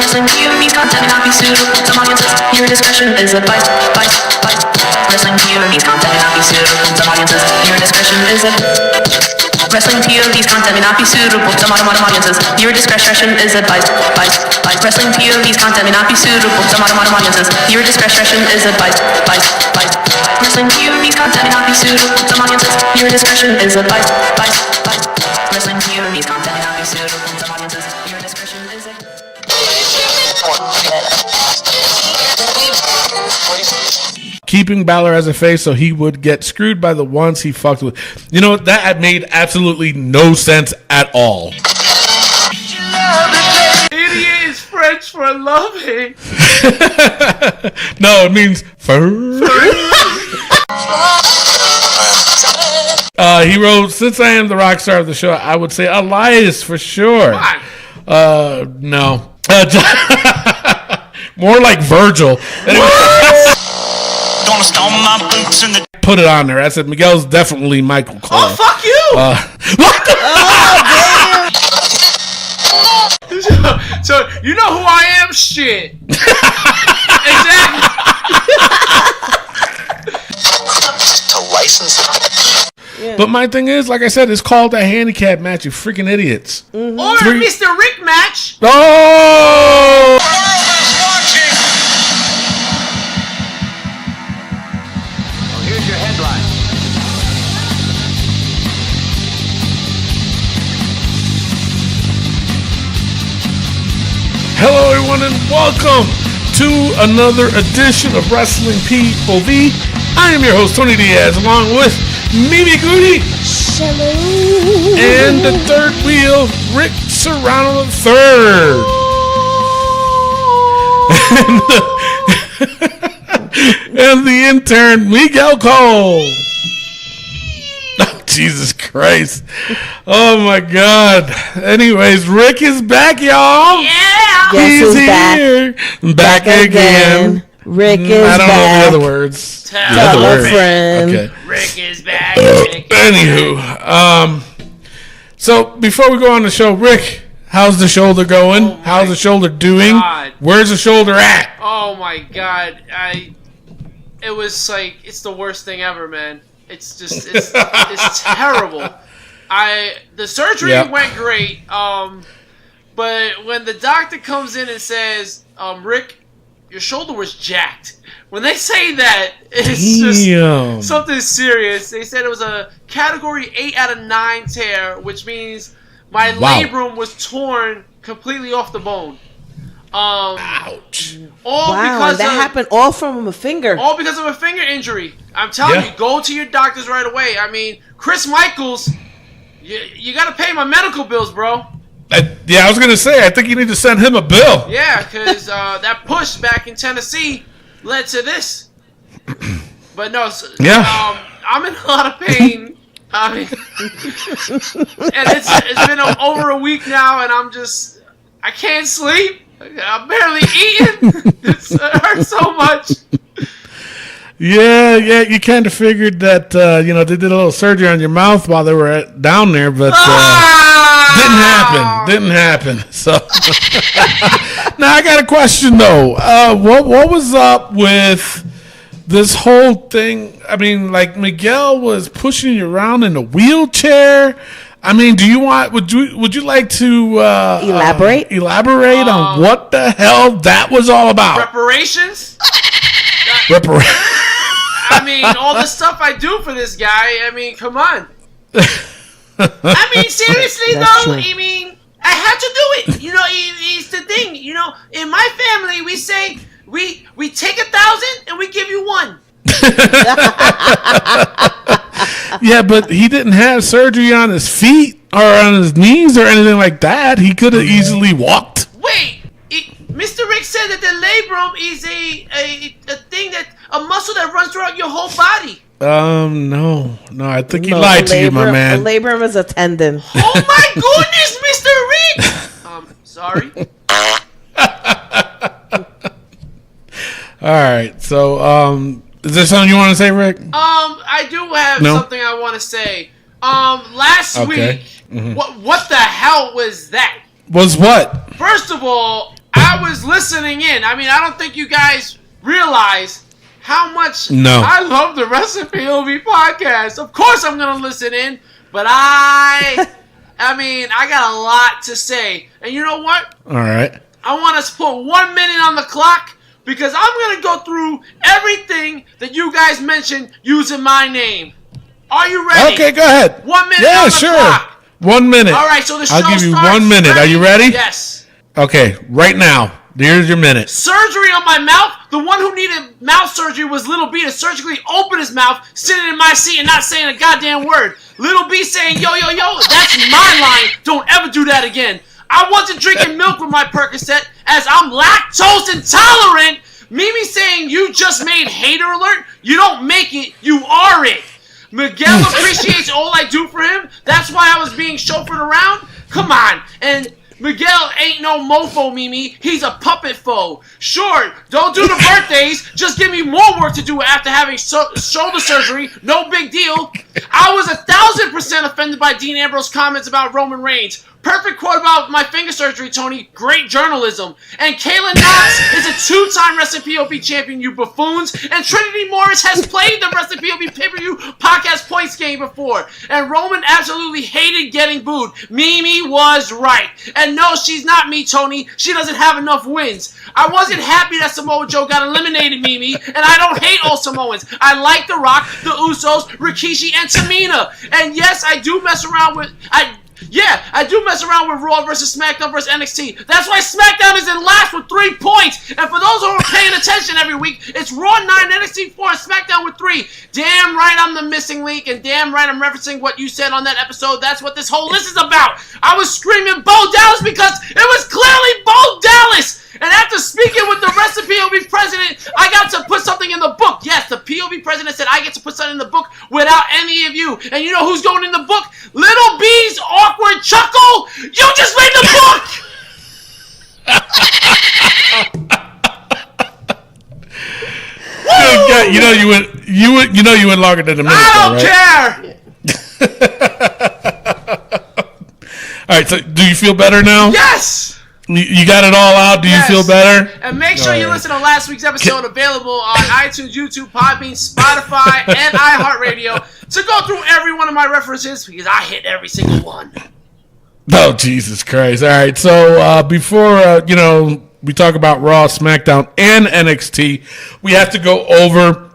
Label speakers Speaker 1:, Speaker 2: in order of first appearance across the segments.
Speaker 1: Wrestling POV content may not be suitable to some audiences. Your discretion is advised. Wrestling POV content may not be suitable to some audiences. Your discretion is advised. Wrestling POV's content may not be suitable to modern audiences. Your discretion is advised. Wrestling POV's content may not be suitable to modern audiences. Your discretion is advised. Wrestling POV's content may not be suitable to some audiences. Your discretion is advised. Wrestling POV's content may not be suitable to some audiences. Your discretion is advised.
Speaker 2: Keeping Balor as a face so he would get screwed by the ones he fucked with. You know, that made absolutely no sense at all.
Speaker 3: Idiot is French for loving.
Speaker 2: No, it means fur. He wrote, since I am the rock star of the show, I would say Elias for sure. No. More like Virgil. Anyway. Put it on there. I said Miguel's definitely Michael Cole.
Speaker 3: Oh, fuck you! So you know who I am? Shit. Exactly.
Speaker 4: To license it.
Speaker 2: Yeah. But my thing is, like I said, it's called a handicap match, you freaking idiots.
Speaker 3: Mm-hmm. Or a Mr. Rick match.
Speaker 2: Oh!
Speaker 4: Here's your headline.
Speaker 2: Hello, everyone, and welcome to another edition of Wrestling POV. I am your host, Tony Diaz, along with Mimi Goody.
Speaker 5: Hello.
Speaker 2: And the third wheel, Rick Serrano III. And the intern, Miguel Cole. Oh, Jesus Christ. Oh, my God. Anyways, Rick is back, y'all.
Speaker 3: Yeah.
Speaker 2: He's here. Back again.
Speaker 5: Rick is
Speaker 2: I don't
Speaker 5: back.
Speaker 2: know the other words.
Speaker 5: Tell a friend.
Speaker 2: Okay.
Speaker 3: Rick is back.
Speaker 2: Anywho, so before we go on the show, Rick, how's the shoulder going? How's the shoulder doing?
Speaker 3: God.
Speaker 2: Where's the shoulder at?
Speaker 3: Oh my God! It was like it's the worst thing ever, man. It's just it's terrible. The surgery went great. But when the doctor comes in and says, Rick, your shoulder was jacked. When they say that, it's just something serious. They said it was a category 8 out of 9 tear, which means my labrum was torn completely off the bone.
Speaker 2: Ouch.
Speaker 5: Because that happened all from a finger.
Speaker 3: All because of a finger injury. I'm telling you, go to your doctors right away. I mean, Chris Michaels, you got to pay my medical bills, bro.
Speaker 2: I was going to say, I think you need to send him a bill.
Speaker 3: Yeah, because that push back in Tennessee led to this. But no, I'm in a lot of pain. I mean, and it's been over a week now, and I can't sleep. I'm barely eating. It hurts so much.
Speaker 2: Yeah, you kind of figured that, they did a little surgery on your mouth while they were down there, but didn't happen. So now I got a question though. What was up with this whole thing? I mean, like Miguel was pushing you around in a wheelchair. I mean, would you like to
Speaker 5: elaborate
Speaker 2: on what the hell that was all about?
Speaker 3: Reparations? I mean, all the stuff I do for this guy. I mean, come on. I mean, seriously though. True. I mean, I had to do it. You know, it's the thing. You know, in my family, we say we take 1,000 and we give you 1.
Speaker 2: Yeah, but he didn't have surgery on his feet or on his knees or anything like that. He could have easily walked.
Speaker 3: Wait, Mr. Rick said that the labrum is a thing a muscle that runs throughout your whole body.
Speaker 2: No, I think he lied to you, my man.
Speaker 5: The labrum is a tendon.
Speaker 3: Oh my goodness, Mr. Rick! Sorry.
Speaker 2: All right, so is there something you want to say, Rick?
Speaker 3: I do have something I want to say. Last week, what the hell was that?
Speaker 2: Was what?
Speaker 3: First of all, I was listening in. I mean, I don't think you guys realize how much I love the Wrestling POV podcast. Of course I'm going to listen in, but I got a lot to say. And you know what?
Speaker 2: All right.
Speaker 3: I want us to put 1 minute on the clock because I'm going to go through everything that you guys mentioned using my name. Are you ready?
Speaker 2: Okay, go ahead.
Speaker 3: 1 minute on the clock.
Speaker 2: 1 minute.
Speaker 3: All right, so the show
Speaker 2: I'll give you
Speaker 3: starts.
Speaker 2: 1 minute.
Speaker 3: Ready?
Speaker 2: Are you ready?
Speaker 3: Yes.
Speaker 2: Okay, right now. Here's your minute.
Speaker 3: Surgery on my mouth. The one who needed mouth surgery was Little B to surgically open his mouth, sitting in my seat and not saying a goddamn word. Little B saying, yo, yo, yo, that's my line. Don't ever do that again. I wasn't drinking milk with my Percocet as I'm lactose intolerant. Mimi saying, you just made hater alert. You don't make it, you are it. Miguel appreciates all I do for him. That's why I was being chauffeured around. Come on. And Miguel ain't no mofo, Mimi. He's a puppet foe. Sure, don't do the birthdays. Just give me more work to do after having shoulder surgery. No big deal. I was 1,000% offended by Dean Ambrose's comments about Roman Reigns. Perfect quote about my finger surgery, Tony. Great journalism. And Kayla Knox is a two-time Wrestling POV champion, you buffoons. And Trinity Morris has played the Wrestling POV pay-per-view podcast points game before. And Roman absolutely hated getting booed. Mimi was right. And no, she's not me, Tony. She doesn't have enough wins. I wasn't happy that Samoa Joe got eliminated, Mimi. And I don't hate all Samoans. I like The Rock, the Usos, Rikishi, and Tamina. And yes, I do mess around with... I do mess around with Raw versus SmackDown versus NXT. That's why SmackDown is in last with 3 points. And for those who are paying attention every week, it's Raw 9, NXT 4, and SmackDown with 3. Damn right I'm the missing link, and damn right I'm referencing what you said on that episode. That's what this whole list is about. I was screaming Bo Dallas because it was clearly Bo Dallas. And after speaking with the rest of POV president, I got to put something in the book. Yes, the POV president said I get to put something in the book without any of you. And you know who's going in the book? Little B's awkward chuckle. You just made the book.
Speaker 2: You went longer than a minute.
Speaker 3: I don't
Speaker 2: care. All right. So, do you feel better now?
Speaker 3: Yes.
Speaker 2: You got it all out. Do you feel better?
Speaker 3: And make sure you listen to last week's episode, available on iTunes, YouTube, Podbean, Spotify, and iHeartRadio, to go through every one of my references because I hit every single one.
Speaker 2: Oh, Jesus Christ. All right. So before, we talk about Raw, SmackDown, and NXT, we have to go over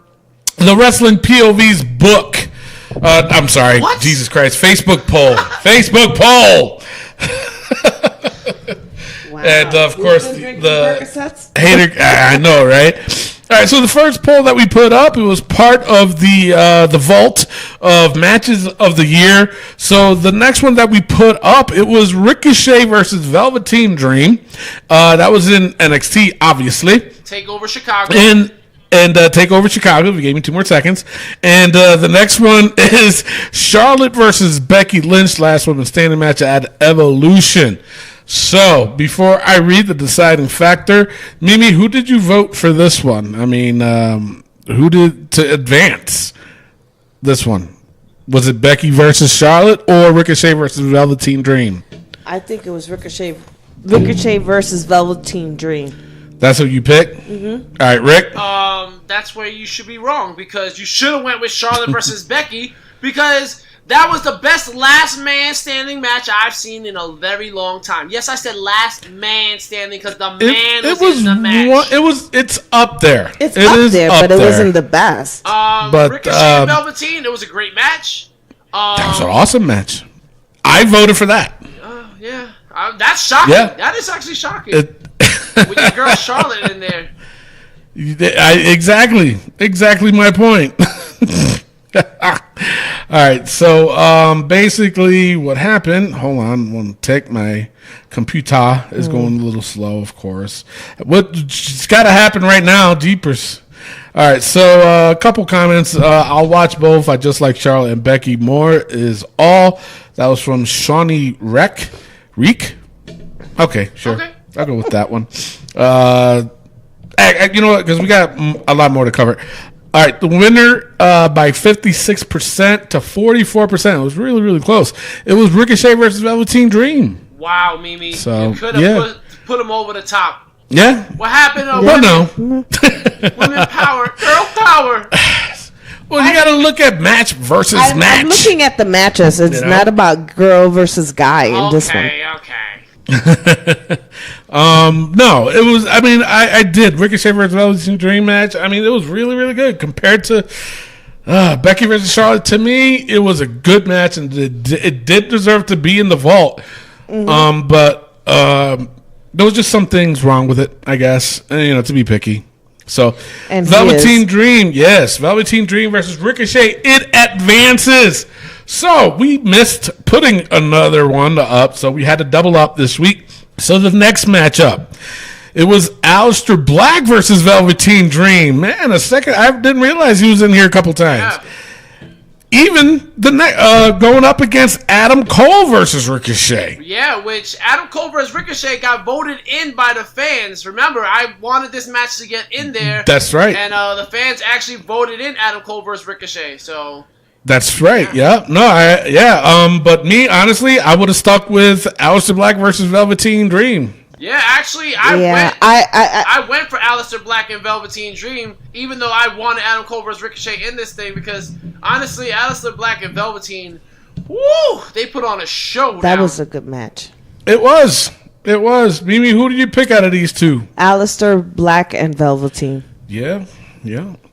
Speaker 2: the Wrestling POV's book. I'm sorry.
Speaker 3: What?
Speaker 2: Jesus Christ. Facebook poll. Facebook poll.
Speaker 5: Wow.
Speaker 2: And, of course, the
Speaker 5: Percocets?
Speaker 2: hater. I know, right? All right, so the first poll that we put up, it was part of the vault of matches of the year. So the next one that we put up, it was Ricochet versus Velveteen Dream. That was in NXT, obviously.
Speaker 3: Take over Chicago.
Speaker 2: And take over Chicago. You gave me 2 more seconds. And the next one is Charlotte versus Becky Lynch, last women's standing match at Evolution. So, before I read the deciding factor, Mimi, who did you vote for this one? I mean, who did to advance this one? Was it Becky versus Charlotte or Ricochet versus Velveteen Dream?
Speaker 5: I think it was Ricochet versus Velveteen Dream.
Speaker 2: That's what you picked? Mm-hmm. All right, Rick?
Speaker 3: That's where you should be wrong, because you should have went with Charlotte versus Becky, because that was the best last man standing match I've seen in a very long time. Yes, I said last man standing because the man was in the match.
Speaker 2: It's up there.
Speaker 5: It's up there, but it wasn't the best.
Speaker 2: But
Speaker 3: Ricochet and Velveteen, it was a great match.
Speaker 2: That was an awesome match. I voted for that.
Speaker 3: Yeah. That's shocking.
Speaker 2: Yeah.
Speaker 3: That is actually shocking. With your girl Charlotte in there.
Speaker 2: Exactly my point. All right, so basically what happened, hold on one tick, my computer is going a little slow, of course. It's got to happen right now, jeepers. All right, so a couple comments. I'll watch both. I just like Charlotte and Becky more is all. That was from Shawnee Reek? Okay, sure. Okay. I'll go with that one. You know what, because we got a lot more to cover. All right, the winner by 56% to 44%. It was really, really close. It was Ricochet versus Velveteen Dream.
Speaker 3: Wow, Mimi.
Speaker 2: So,
Speaker 3: you could have put him over the top.
Speaker 2: Yeah.
Speaker 3: What happened to women power, girl power?
Speaker 2: Well, you got to look at match versus match.
Speaker 5: I'm looking at the matches. It's not about girl versus guy in this one.
Speaker 3: Okay.
Speaker 2: No, it was. I mean, I did Ricochet versus Velveteen Dream match. I mean, it was really, really good compared to Becky versus Charlotte. To me, it was a good match, and it did deserve to be in the vault. But there was just some things wrong with it, I guess. To be picky. So,
Speaker 5: and
Speaker 2: Velveteen Dream, yes, Velveteen Dream versus Ricochet, it advances. So we missed putting another one up, so we had to double up this week. So the next matchup, it was Aleister Black versus Velveteen Dream. Man, I didn't realize he was in here a couple times.
Speaker 3: Yeah.
Speaker 2: Even going up against Adam Cole versus Ricochet.
Speaker 3: Yeah, which Adam Cole versus Ricochet got voted in by the fans. Remember, I wanted this match to get in there.
Speaker 2: That's right.
Speaker 3: And the fans actually voted in Adam Cole versus Ricochet. So
Speaker 2: that's right. Yeah. No. But me, honestly, I would have stuck with Aleister Black versus Velveteen Dream.
Speaker 3: Yeah, actually, I went for Aleister Black and Velveteen Dream, even though I wanted Adam Cole versus Ricochet in this thing, because honestly, Aleister Black and Velveteen, woo, they put on a show.
Speaker 5: That was a good match.
Speaker 2: It was. Mimi, who did you pick out of these two?
Speaker 5: Aleister Black and Velveteen.
Speaker 2: Yeah.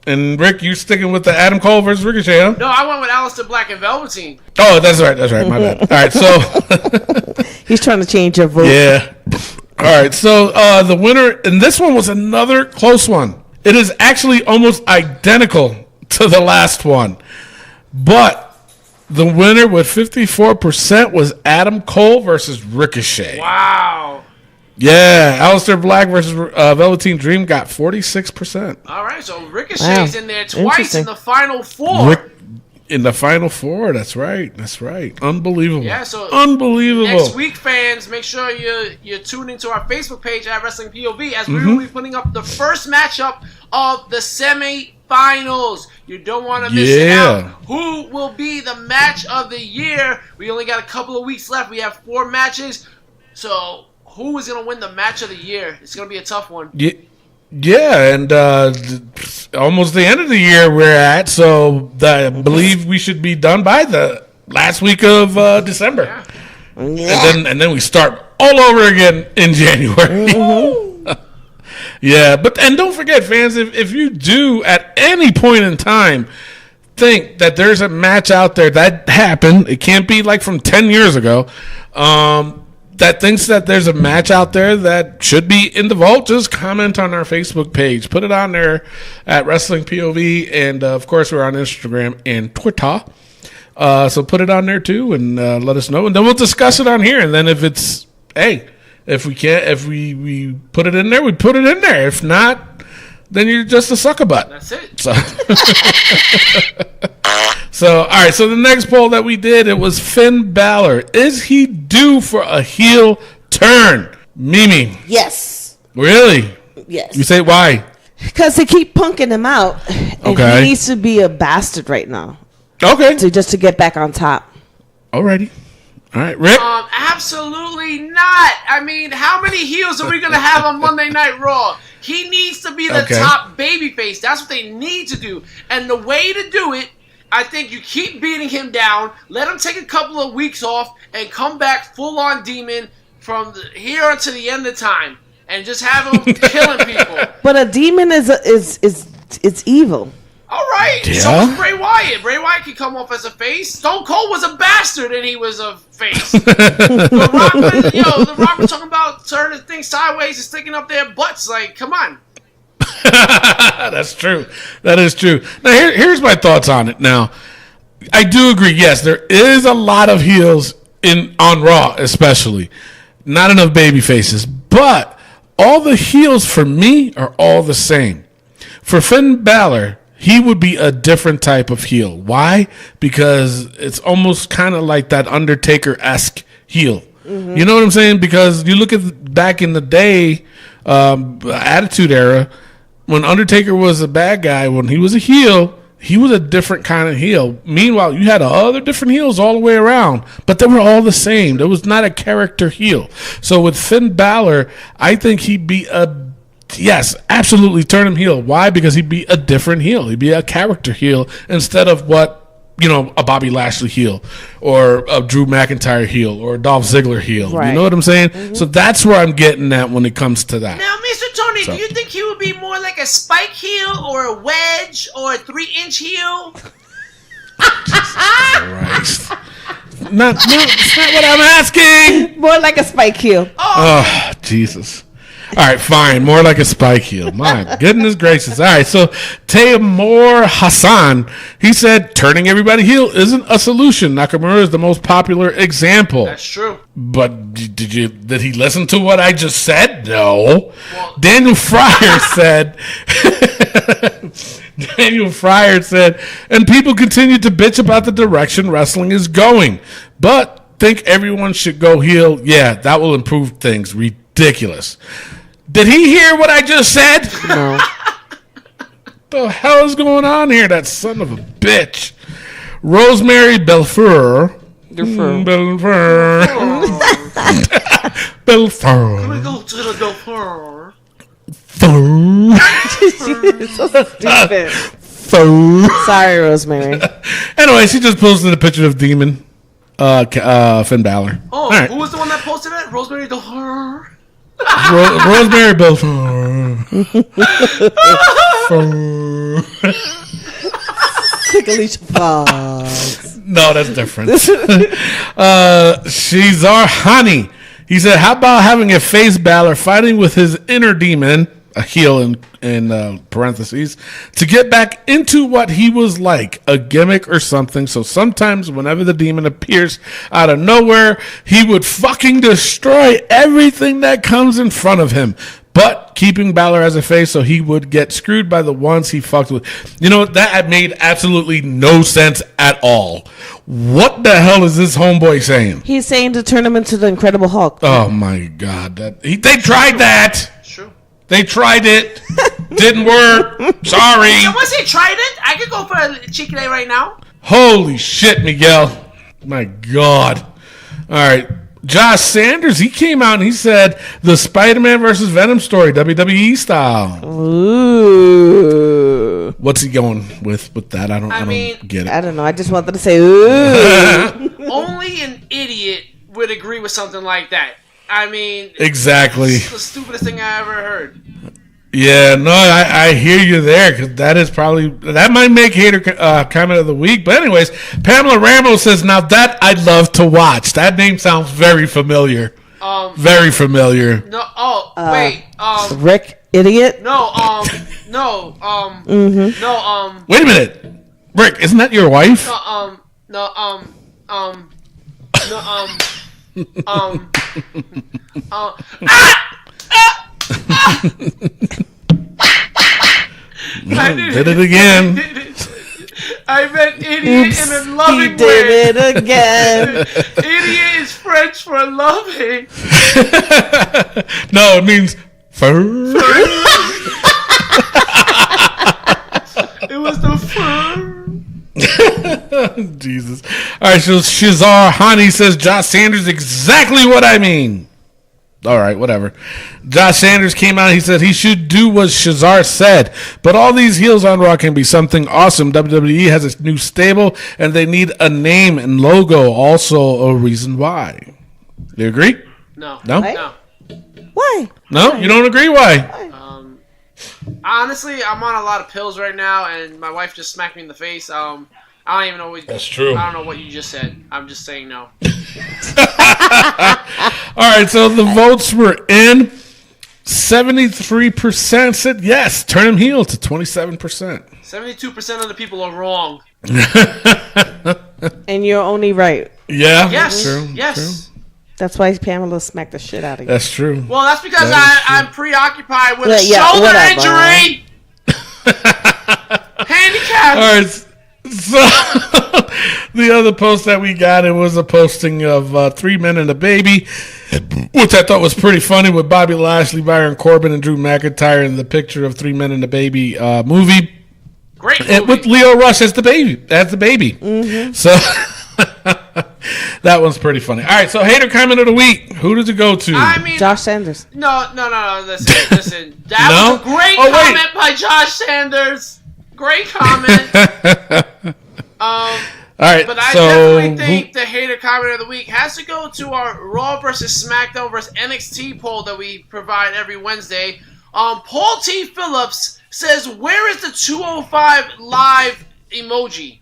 Speaker 2: And Rick, you sticking with the Adam Cole versus Ricochet, huh?
Speaker 3: No, I went with Aleister Black and Velveteen.
Speaker 2: Oh, that's right. My bad. All right, so
Speaker 5: he's trying to change your vote.
Speaker 2: Yeah. All right, so the winner, and this one was another close one. It is actually almost identical to the last one. But the winner with 54% was Adam Cole versus Ricochet.
Speaker 3: Wow.
Speaker 2: Yeah, Aleister Black versus Velveteen Dream got 46%.
Speaker 3: All right, so Ricochet's in there twice in the final four.
Speaker 2: In the final four, that's right. Unbelievable.
Speaker 3: Yeah, so
Speaker 2: unbelievable.
Speaker 3: Next week, fans, make sure you tune into our Facebook page at Wrestling POV as we will be putting up the first matchup of the semi-finals. You don't want to miss it out. Who will be the match of the year? We only got a couple of weeks left. We have 4 matches. So who is going to win the match of the year? It's going to be a tough one.
Speaker 2: Yeah, and almost the end of the year we're at, so I believe we should be done by the last week of December. Yeah. And then we start all over again in January. Yeah, and don't forget, fans, if you do at any point in time think that there's a match out there that happened, it can't be like from 10 years ago, that thinks that there's a match out there that should be in the vault, just comment on our Facebook page. Put it on there at Wrestling POV, and of course we're on Instagram and Twitter. So put it on there too, and let us know, and then we'll discuss it on here. And then if we put it in there, we put it in there. If not, then you're just a sucker butt.
Speaker 3: That's it.
Speaker 2: So, all right. So the next poll that we did, it was Finn Balor. Is he due for a heel turn? Mimi.
Speaker 5: Yes.
Speaker 2: Really?
Speaker 5: Yes.
Speaker 2: You say why?
Speaker 5: Because they keep punking him out. And he needs to be a bastard right now.
Speaker 2: Okay.
Speaker 5: Just to get back on top.
Speaker 2: Alrighty. All right, Rick?
Speaker 3: Absolutely not. I mean, how many heels are we going to have on Monday Night Raw? He needs to be the top babyface. That's what they need to do. And the way to do it, I think you keep beating him down, let him take a couple of weeks off, and come back full-on demon from here until the end of time. And just have him killing people.
Speaker 5: But a demon is evil.
Speaker 3: All right, so is Bray Wyatt. Bray Wyatt can come off as a face. Stone Cold was a bastard and he was a face. The Rock was talking about turning things sideways and sticking up their butts. Like, come on.
Speaker 2: That's true. That is true. Now, here's my thoughts on it. Now, I do agree. Yes, there is a lot of heels on Raw, especially. Not enough baby faces. But all the heels for me are all the same. For Finn Balor, he would be a different type of heel. Why? Because it's almost kind of like that Undertaker-esque heel. Mm-hmm. You know what I'm saying? Because you look at back in the day, Attitude Era, when Undertaker was a bad guy, when he was a heel, he was a different kind of heel. Meanwhile, you had other different heels all the way around, but they were all the same. There was not a character heel. So with Finn Balor, I think he'd be absolutely turn him heel. Why? Because he'd be a different heel. He'd be a character heel instead of a Bobby Lashley heel or a Drew McIntyre heel or a Dolph Ziggler heel.
Speaker 5: Right.
Speaker 2: You know what I'm saying? Mm-hmm. So that's where I'm getting at when it comes to that.
Speaker 3: Now, Mr. Tony, do you think he would be more like a spike heel or a wedge or a 3-inch heel?
Speaker 2: Christ. Not what I'm asking.
Speaker 5: More like a spike heel.
Speaker 2: Oh, Jesus. All right, fine. More like a spike heel. My goodness gracious. All right, so Taymor Hassan, he said turning everybody heel isn't a solution. Nakamura is the most popular example.
Speaker 3: That's true.
Speaker 2: But did he listen to what I just said? No. Well, Daniel Fryer said, and people continue to bitch about the direction wrestling is going, but think everyone should go heel. Yeah, that will improve things. Ridiculous. Did he hear what I just said?
Speaker 5: No.
Speaker 2: What the hell is going on here? That son of a bitch. Rosemary Belfour. Belfour. Belfour.
Speaker 3: We go to the Belfour.
Speaker 5: So stupid.
Speaker 2: Belfour.
Speaker 5: Sorry, Rosemary.
Speaker 2: Anyway, she just posted a picture of Demon Finn Balor.
Speaker 3: Oh,
Speaker 2: right.
Speaker 3: Who was the one that posted it? Rosemary Belfour.
Speaker 2: Rosemary Belfour.
Speaker 5: Ticklish Fox.
Speaker 2: No, that's different. Shizar Hani. He said, how about having a face Balor fighting with his inner demon, a heel in parentheses, to get back into what he was like, a gimmick or something. So sometimes whenever the demon appears out of nowhere, he would fucking destroy everything that comes in front of him. But keeping Balor as a face so he would get screwed by the ones he fucked with. You know, that made absolutely no sense at all. What the hell is this homeboy saying?
Speaker 5: He's saying to turn him into the Incredible Hulk.
Speaker 2: Oh my God. They tried that.
Speaker 3: True.
Speaker 2: They tried it. Didn't work. Sorry.
Speaker 3: So once they tried it, I could go for a chicken egg right now.
Speaker 2: Holy shit, Miguel. My God. All right. Josh Sanders, he came out and he said the Spider-Man versus Venom story, WWE style.
Speaker 5: Ooh.
Speaker 2: What's he going with that? I don't get it.
Speaker 5: I don't know. I just wanted to say, ooh.
Speaker 3: Only an idiot would agree with something like that. I mean,
Speaker 2: exactly.
Speaker 3: It's the stupidest thing I ever heard.
Speaker 2: Yeah, no, I hear you there, because that might make hater comment of the week. But anyways, Pamela Ramos says, now that I'd love to watch. That name sounds very familiar. Very familiar.
Speaker 3: No, wait.
Speaker 5: Rick, idiot?
Speaker 3: No,
Speaker 2: Wait a minute. Rick, isn't that your wife? Did it again.
Speaker 3: I meant idiot in a loving
Speaker 5: he did
Speaker 3: way.
Speaker 5: it again.
Speaker 3: Idiot is French for loving.
Speaker 2: No, it means fur.
Speaker 3: It was the fur.
Speaker 2: Jesus. All right, so Shazar Hani says Josh Sanders exactly what I mean. All right, whatever. Josh Sanders came out. He said he should do what Shazar said. But all these heels on Raw can be something awesome. WWE has a new stable, and they need a name and logo. Also, a reason why. You agree?
Speaker 3: No.
Speaker 2: No?
Speaker 3: No.
Speaker 5: Why?
Speaker 2: No? You don't agree? Why?
Speaker 3: Honestly, I'm on a lot of pills right now, and my wife just smacked me in the face. I don't even know what.
Speaker 2: That's true.
Speaker 3: I don't know what you just said. I'm just saying no.
Speaker 2: All right, so the votes were in. 73% said yes. Turn him heel to 27%.
Speaker 3: 72% of the people are wrong.
Speaker 5: And you're only right.
Speaker 2: Yeah.
Speaker 3: Yes.
Speaker 2: True,
Speaker 3: yes.
Speaker 2: true.
Speaker 5: That's why Pamela smacked the shit out of you.
Speaker 2: That's true.
Speaker 3: Well, that's because I'm preoccupied with a
Speaker 5: Yeah,
Speaker 3: shoulder
Speaker 5: whatever.
Speaker 3: injury. Handicap.
Speaker 2: All right. So the other post that we got, it was a posting of 3 Men and a Baby, which I thought was pretty funny, with Bobby Lashley, Byron Corbin, and Drew McIntyre in the picture of 3 Men and a Baby movie.
Speaker 3: Great movie.
Speaker 2: And with Leo Rush as the baby. Mm-hmm. So that one's pretty funny. All right, so hater comment of the week. Who does it go to?
Speaker 3: I mean,
Speaker 5: Josh Sanders.
Speaker 3: No. Listen. That was a great comment by Josh Sanders. Great comment.
Speaker 2: All right,
Speaker 3: but I definitely think the hater comment of the week has to go to our Raw versus SmackDown versus NXT poll that we provide every Wednesday. Paul T. Phillips says, "Where is the 205 live emoji?"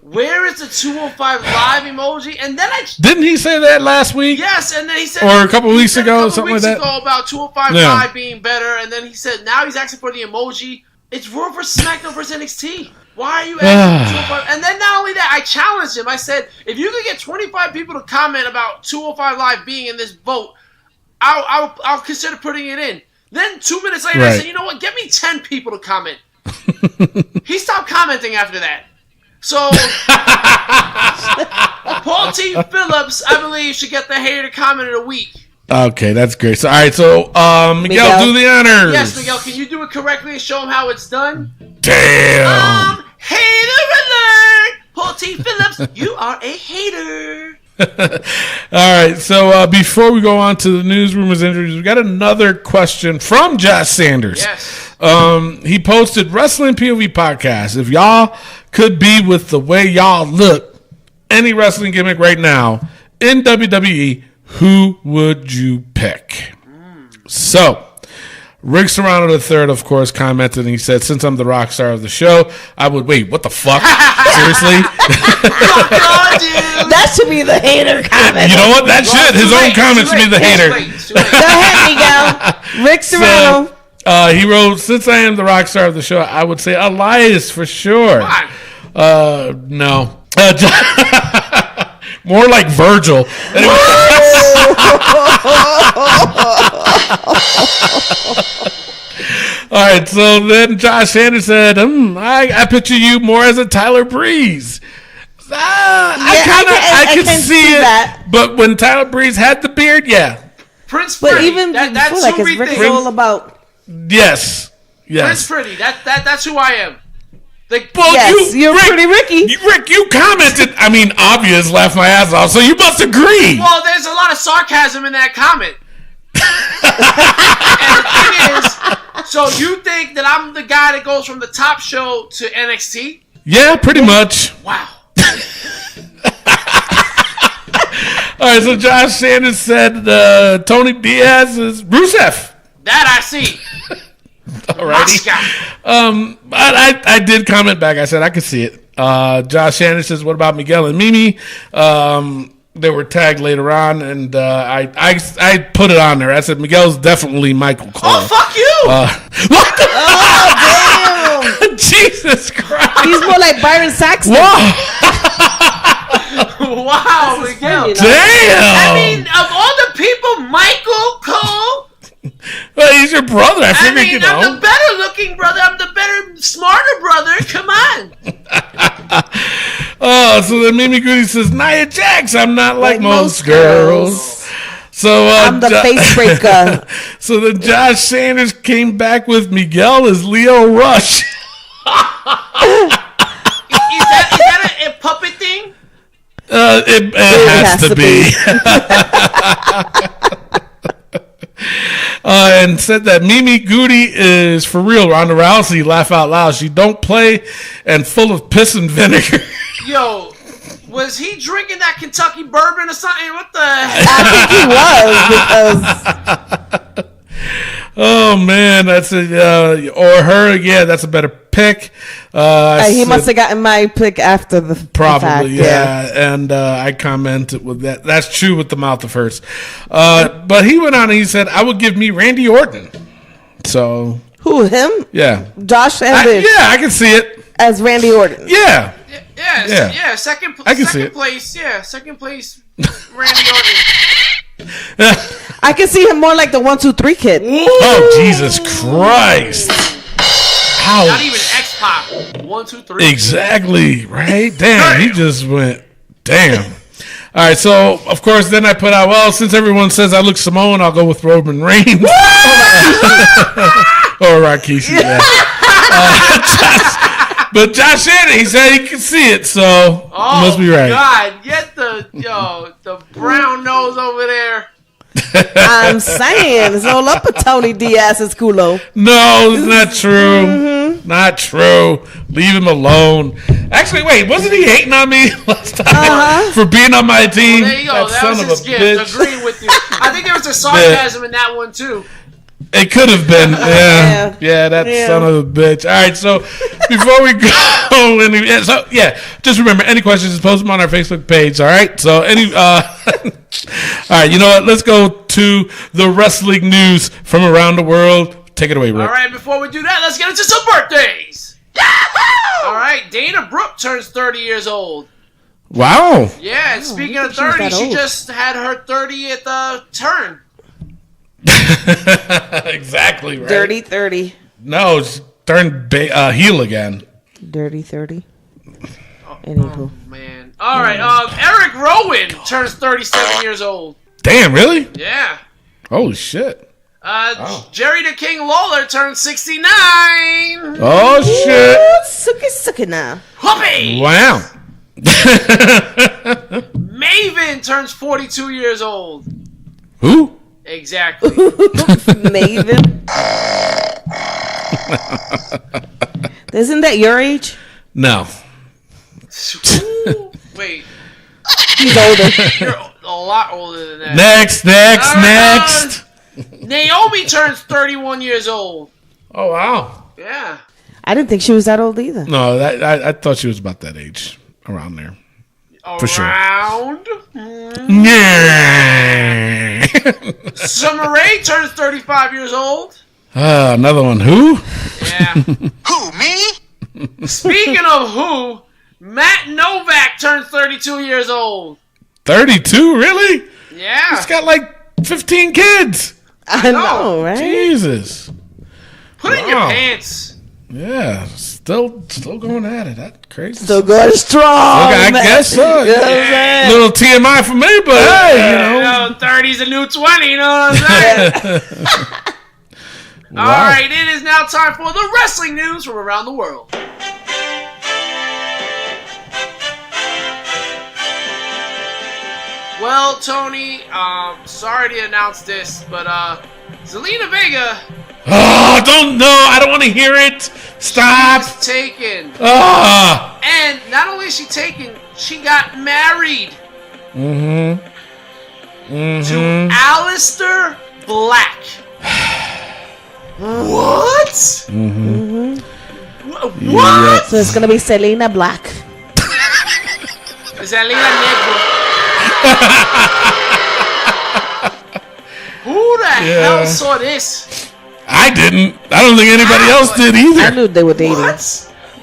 Speaker 3: Where is the 205 live emoji? And then
Speaker 2: didn't he say that last week?
Speaker 3: Yes, and then he said,
Speaker 2: or a couple weeks ago, something like that.
Speaker 3: About 205 live being better, and then he said now he's asking for the emoji. It's Raw versus SmackDown versus NXT. Why are you asking 205? And then not only that, I challenged him. I said, if you could get 25 people to comment about 205 live being in this vote, I'll consider putting it in. Then 2 minutes later, I said, you know what? Get me 10 people to comment. He stopped commenting after that. So, Paul T. Phillips, I believe, should get the hater comment of the week.
Speaker 2: Okay, that's great. So, all right, so Miguel, do the honors.
Speaker 3: Yes, Miguel, can you do it correctly and show him how it's done?
Speaker 2: Damn.
Speaker 3: Hater alert! Paul T. Phillips, you are a hater.
Speaker 2: All right, so before we go on to the news, rumors, injuries, we got another question from Josh Sanders.
Speaker 3: Yes.
Speaker 2: He posted Wrestling POV podcast. If y'all could be with the way y'all look, any wrestling gimmick right now in WWE, who would you pick? So, Rick Serrano III, of course, commented and he said, since I'm the rock star of the show, I would wait. What the fuck? Seriously?
Speaker 5: That should be the hater comment.
Speaker 2: You know what? That should. His own comment should be the hater.
Speaker 5: Go ahead, Miguel. Rick Serrano.
Speaker 2: So, he wrote, since I am the rock star of the show, I would say Elias for sure. No. More like Virgil. Anyway. All right, so then Josh Sanders said, I picture you more as a Tyler Breeze. I could see it, that. But when Tyler Breeze had the beard, yeah.
Speaker 3: Prince Pretty.
Speaker 5: But even
Speaker 3: that's
Speaker 5: before, like, it's Rick all about.
Speaker 2: Yes.
Speaker 3: Prince Pretty. That's who I am.
Speaker 2: Well,
Speaker 5: yes, you're
Speaker 2: Rick,
Speaker 5: pretty Ricky.
Speaker 2: Rick, you commented. I mean, obvious, laughed my ass off. So you must agree.
Speaker 3: Well, there's a lot of sarcasm in that comment. And the thing is, so you think that I'm the guy that goes from the top show to NXT?
Speaker 2: Yeah, pretty much.
Speaker 3: Wow.
Speaker 2: All right, so Josh Sanders said Tony Diaz is Rusev.
Speaker 3: That I see.
Speaker 2: Alrighty. I did comment back. I said I could see it. Josh Sanders says, what about Miguel and Mimi? They were tagged later on, and I put it on there. I said Miguel's definitely Michael Cole.
Speaker 3: Oh, fuck you!
Speaker 2: What the?
Speaker 5: Oh, damn!
Speaker 2: Jesus Christ!
Speaker 5: He's more like Byron Saxton.
Speaker 3: Wow, Miguel.
Speaker 2: Damn!
Speaker 3: I mean, of all the people, Michael Cole.
Speaker 2: Well, he's your brother. I figured, you know.
Speaker 3: I'm the better looking brother. I'm the better, smarter brother. Come on.
Speaker 2: Oh, so then Mimi Goody says, Nia Jax, I'm not like most girls. So
Speaker 5: I'm the face breaker.
Speaker 2: So then Josh Sanders came back with Miguel as Leo Rush.
Speaker 3: Is that a puppet thing?
Speaker 2: It has to be. And said that Mimi Goody is for real. Ronda Rousey, laugh out loud. She don't play and full of piss and vinegar.
Speaker 3: Yo, was he drinking that Kentucky bourbon or something? What the heck?
Speaker 5: I think he was because.
Speaker 2: Oh man, that's a or her. Yeah, that's a better pick.
Speaker 5: He must have gotten my pick after the
Speaker 2: probably
Speaker 5: fact,
Speaker 2: yeah. And I commented with that. That's true with the mouth of hers. But he went on and he said, "I would give me Randy Orton." So
Speaker 5: who him?
Speaker 2: Yeah,
Speaker 5: Josh Sanders.
Speaker 2: I can see it
Speaker 5: as Randy Orton.
Speaker 2: Yeah.
Speaker 3: Second place. Yeah, second place. Randy Orton.
Speaker 5: I can see him more like the 1, 2, 3 kid.
Speaker 2: Oh Jesus Christ! Ouch.
Speaker 3: Not even X-Pac. 1, 2, 3.
Speaker 2: Exactly right. Damn, he just went. Damn. All right, so of course, then I put out. Well, since everyone says I look Samoan, I'll go with Roman Reigns or Rikishi. Yeah. But Josh Shannon, he said he could see it, so
Speaker 3: Oh,
Speaker 2: must be right.
Speaker 3: God, get the brown nose over there.
Speaker 5: I'm saying it's all up with Tony Diaz's culo.
Speaker 2: No, it's not true. Not true. Leave him alone. Actually, wait, wasn't he hating on me last time for being on my team?
Speaker 3: Well, there you go. That was his gift.
Speaker 2: Bitch.
Speaker 3: Agreeing with you. I think there was a sarcasm in that one too.
Speaker 2: It could have been. Yeah, that son of a bitch. All right, so before we go, just remember, any questions, just post them on our Facebook page, all right? So, all right, you know what? Let's go to the wrestling news from around the world. Take it away, Rick.
Speaker 3: All right, before we do that, let's get into some birthdays. Yahoo! All right, Dana Brooke turns 30 years old.
Speaker 2: Wow.
Speaker 3: Yeah, and speaking of 30, she just had her 30th turn.
Speaker 2: Exactly right.
Speaker 5: Dirty 30.
Speaker 2: No, it's turned heel again.
Speaker 5: Dirty 30.
Speaker 3: Oh, man. All right, Eric Rowan turns 37 years old.
Speaker 2: Damn, really?
Speaker 3: Yeah.
Speaker 2: Holy shit.
Speaker 3: Jerry the King Lawler turns 69.
Speaker 2: Oh, shit.
Speaker 5: Sucky now.
Speaker 3: Whoopee!
Speaker 2: Wow.
Speaker 3: Maven turns 42 years old.
Speaker 2: Who?
Speaker 3: Exactly.
Speaker 5: Maven. Isn't that your age?
Speaker 2: No.
Speaker 3: Wait.
Speaker 5: He's older.
Speaker 3: You're a lot older than that.
Speaker 2: Next.
Speaker 3: Naomi turns 31 years old.
Speaker 2: Oh, wow.
Speaker 3: Yeah.
Speaker 5: I didn't think she was that old either.
Speaker 2: No, I thought she was about that age. Around there. For sure.
Speaker 3: Around.
Speaker 2: Yeah.
Speaker 3: Summer Rae turns 35 years old.
Speaker 2: Another one. Who?
Speaker 3: Yeah.
Speaker 4: Who, me?
Speaker 3: Speaking of who, Matt Novak turns 32 years old.
Speaker 2: 32? Really?
Speaker 3: Yeah.
Speaker 2: He's got like 15 kids.
Speaker 5: I know, right?
Speaker 2: Jesus.
Speaker 3: Put it in your pants.
Speaker 2: Yeah. Still going at it. That's crazy.
Speaker 5: Still going strong.
Speaker 2: I guess so.
Speaker 5: You know what I'm saying?
Speaker 2: Little TMI for me, but hey, you know.
Speaker 3: 30's a new 20, you know what I'm saying?
Speaker 2: Wow.
Speaker 3: All right, it is now time for the wrestling news from around the world. Well, Tony, sorry to announce this, but Zelina Vega.
Speaker 2: Oh, I don't want to hear it. Stop.
Speaker 3: She's taken.
Speaker 2: And
Speaker 3: not only is she taken, she got married. To Aleister Black. What? What?
Speaker 5: So it's going to be Selena Black.
Speaker 3: Selena Negro. Who the hell saw this?
Speaker 2: I didn't. I don't think anybody else did either.
Speaker 5: I knew they were dating.
Speaker 3: What?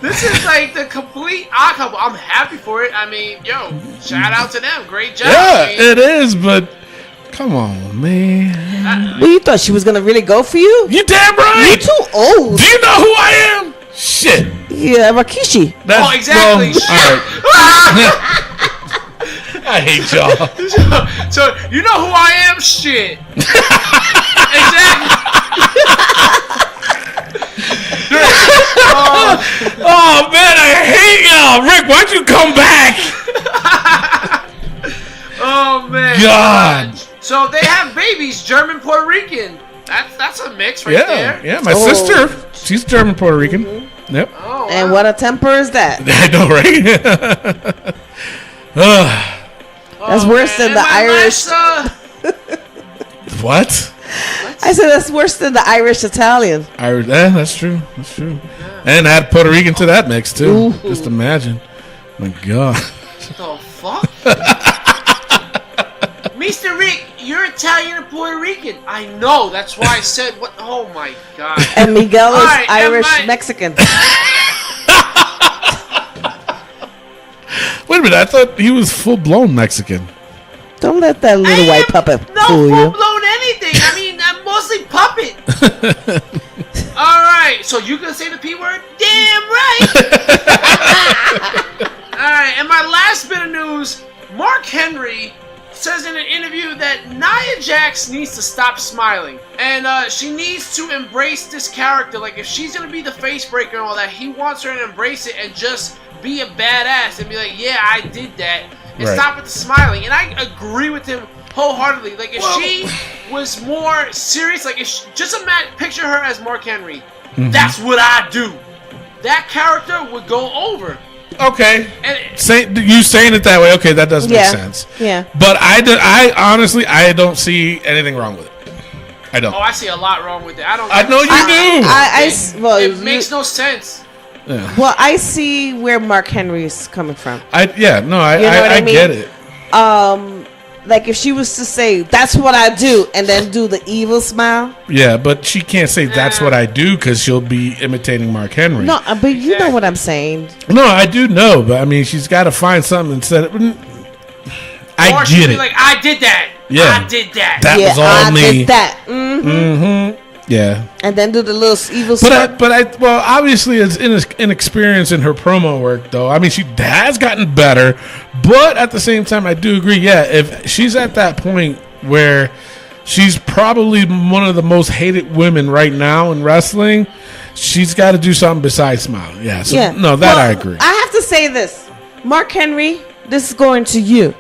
Speaker 3: This is like the complete odd. I'm happy for it. I mean, shout out to them. Great job.
Speaker 2: Yeah, it is, but come on, man.
Speaker 5: Well, you thought she was going to really go for you?
Speaker 2: You damn right.
Speaker 5: You're too old.
Speaker 2: Do you know who I am? Shit.
Speaker 5: Yeah, Rikishi.
Speaker 3: Oh, exactly.
Speaker 2: All right. I hate y'all.
Speaker 3: So you know who I am? Shit. Exactly.
Speaker 2: Oh man, I hate y'all. Rick, why'd you come back?
Speaker 3: Oh man.
Speaker 2: God.
Speaker 3: So they have babies, German Puerto Rican. That's a mix right there.
Speaker 2: Yeah, my sister. She's German Puerto Rican. Yep.
Speaker 3: Oh, wow.
Speaker 5: And what a temper is that?
Speaker 2: I know, right?
Speaker 5: That's worse than the Irish.
Speaker 2: What?
Speaker 5: I said that's worse than the Irish Italian.
Speaker 2: That's true. That's true. And add Puerto Rican to that mix too. Ooh. Just imagine. My God.
Speaker 3: What the fuck? Mr. Rick, you're Italian and Puerto Rican. I know. That's why I said what. Oh my God.
Speaker 5: And Miguel is
Speaker 3: right,
Speaker 5: Irish Mexican.
Speaker 2: Wait a minute. I thought he was full blown Mexican.
Speaker 5: Don't let that little white puppet
Speaker 3: no
Speaker 5: fool you.
Speaker 3: full blown anything. I mean, I'm mostly puppet. All right. So you gonna say the P word? Damn right. All right. And my last bit of news: Mark Henry says in an interview that that Nia Jax needs to stop smiling. And she needs to embrace this character. Like, if she's going to be the face breaker and all that, he wants her to embrace it and just be a badass and be like, yeah, I did that. And stop with the smiling. And I agree with him wholeheartedly. Like, if she was more serious, like, if she, just picture her as Mark Henry. That's what I do. That character would go over.
Speaker 2: Okay. You saying it that way, okay, that does make sense.
Speaker 5: Yeah.
Speaker 2: But I honestly, I don't see anything wrong with it. I don't.
Speaker 3: Oh, I see a lot wrong with it. I
Speaker 2: know you do.
Speaker 3: It makes no sense.
Speaker 2: Yeah.
Speaker 5: Well, I see where Mark Henry is coming from.
Speaker 2: I get it.
Speaker 5: Like if she was to say, "That's what I do," and then do the evil smile.
Speaker 2: Yeah, but she can't say that's what I do because she'll be imitating Mark Henry.
Speaker 5: No, but you know what I'm saying.
Speaker 2: No, I do know, but I mean, she's got to find something instead of. I get it.
Speaker 3: Like, I did that.
Speaker 2: Yeah,
Speaker 3: I did that.
Speaker 2: That was all me.
Speaker 5: I did that.
Speaker 2: Yeah.
Speaker 5: And then do the little evil smile.
Speaker 2: Well, obviously it's inexperience in her promo work, though. I mean, she has gotten better, but at the same time, I do agree. Yeah, if she's at that point where she's probably one of the most hated women right now in wrestling, she's got to do something besides smile. Yeah. So, no, I agree.
Speaker 5: I have to say this, Mark Henry. This is going to you.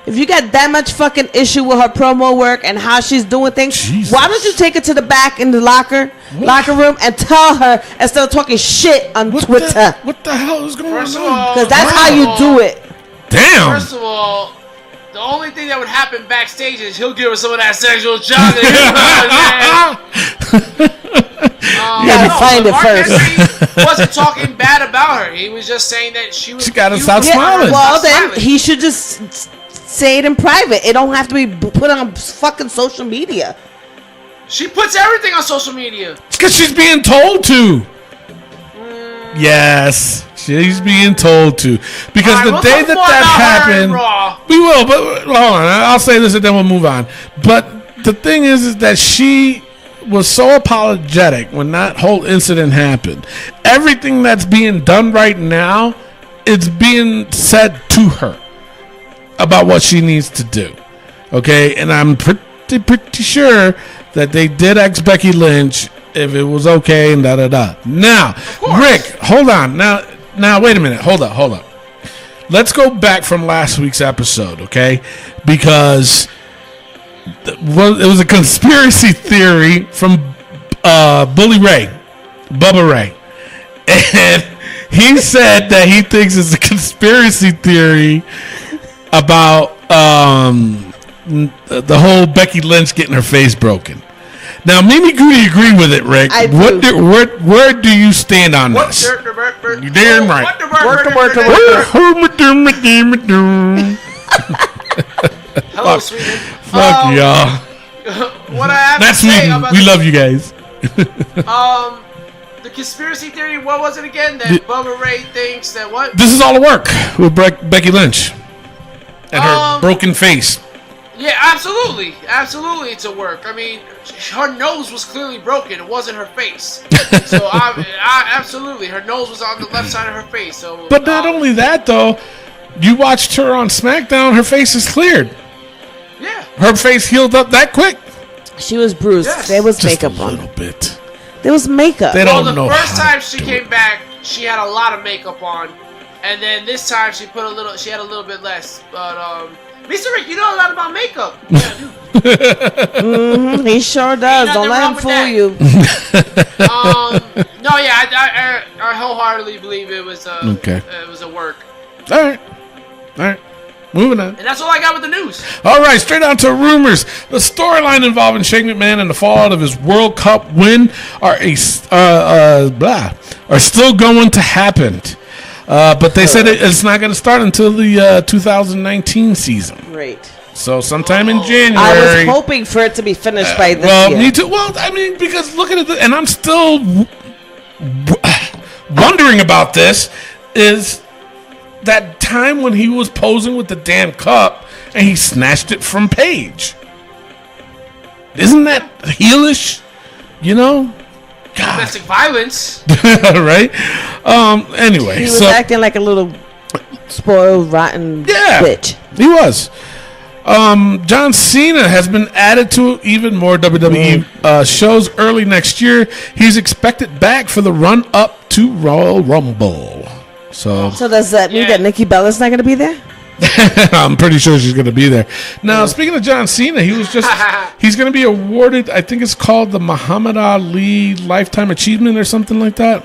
Speaker 5: If you got that much fucking issue with her promo work and how she's doing things,
Speaker 2: Jesus.
Speaker 5: Why don't you take her to the back in the locker room and tell her instead of talking shit on Twitter?
Speaker 2: What the hell is going on?
Speaker 5: Because that's how you do it.
Speaker 2: Damn.
Speaker 3: First of all, the only thing that would happen backstage is he'll give her some of that sexual chocolate.
Speaker 5: You gotta find it first.
Speaker 3: He wasn't talking bad about her. He was just saying that she
Speaker 2: gotta stop smiling.
Speaker 5: Well, then he should just say it in private. It don't have to be put on fucking social media.
Speaker 3: She puts everything on social media.
Speaker 2: It's because she's being told to. Yes, she's being told to. Because the day that happened, we will. But hold on, I'll say this and then we'll move on. But the thing is that she was so apologetic when that whole incident happened. Everything that's being done right now is being said to her about what she needs to do. Okay, and I'm pretty sure that they did ask Becky Lynch if it was okay and da-da-da. Now, Rick, hold on. Now, wait a minute. Hold up. Let's go back from last week's episode, okay? Because it was a conspiracy theory from Bubba Ray. And he said that he thinks it's a conspiracy theory about the whole Becky Lynch getting her face broken. Now, Mimi Goody agree with it, Rick. Where do you stand on this? You're damn right.
Speaker 3: Hello, Sweden.
Speaker 2: Fuck y'all.
Speaker 3: What I have
Speaker 2: That's
Speaker 3: to say
Speaker 2: Sweden.
Speaker 3: about
Speaker 2: We love you guys.
Speaker 3: the conspiracy theory. What was it again? That Bubba Ray thinks that what?
Speaker 2: This is all a work with Becky Lynch and her broken face.
Speaker 3: Yeah, absolutely, it's a work. I mean, her nose was clearly broken. It wasn't her face. So I absolutely, her nose was on the left side of her face. So,
Speaker 2: but not only that though, you watched her on SmackDown. Her face is cleared.
Speaker 3: Yeah,
Speaker 2: her face healed up that quick.
Speaker 5: She was bruised.
Speaker 3: Yes.
Speaker 5: There was
Speaker 2: Just
Speaker 5: makeup
Speaker 2: a
Speaker 5: on.
Speaker 2: little bit.
Speaker 5: There was makeup.
Speaker 2: They don't know.
Speaker 3: The first time she came back, she had a lot of makeup on, and then this time she had a little bit less. But Mr. Rick, you know a lot about makeup. Yeah,
Speaker 5: He sure does. Don't let him fool you.
Speaker 3: No, yeah, I wholeheartedly believe it was it was a work.
Speaker 2: All right. Moving on.
Speaker 3: And that's all I got with the news.
Speaker 2: All right, straight on to rumors. The storyline involving Shane McMahon and the fallout of his World Cup win are still going to happen. But they said it's not going to start until the 2019 season.
Speaker 5: Great.
Speaker 2: So sometime in January.
Speaker 5: I was hoping for it to be finished by this year.
Speaker 2: Me too. Well, I mean, because looking at and I'm still wondering about this, is that time when he was posing with the damn cup and he snatched it from Paige. Isn't that heelish? You know? God.
Speaker 3: Domestic violence.
Speaker 2: Right? Anyway.
Speaker 5: He was acting like a little spoiled, rotten bitch.
Speaker 2: He was. John Cena has been added to even more WWE shows early next year. He's expected back for the run up to Royal Rumble. So
Speaker 5: does that mean that Nikki Bella's not going to be there?
Speaker 2: I'm pretty sure she's going to be there. Now, speaking of John Cena, he's going to be awarded, I think it's called the Muhammad Ali Lifetime Achievement or something like that.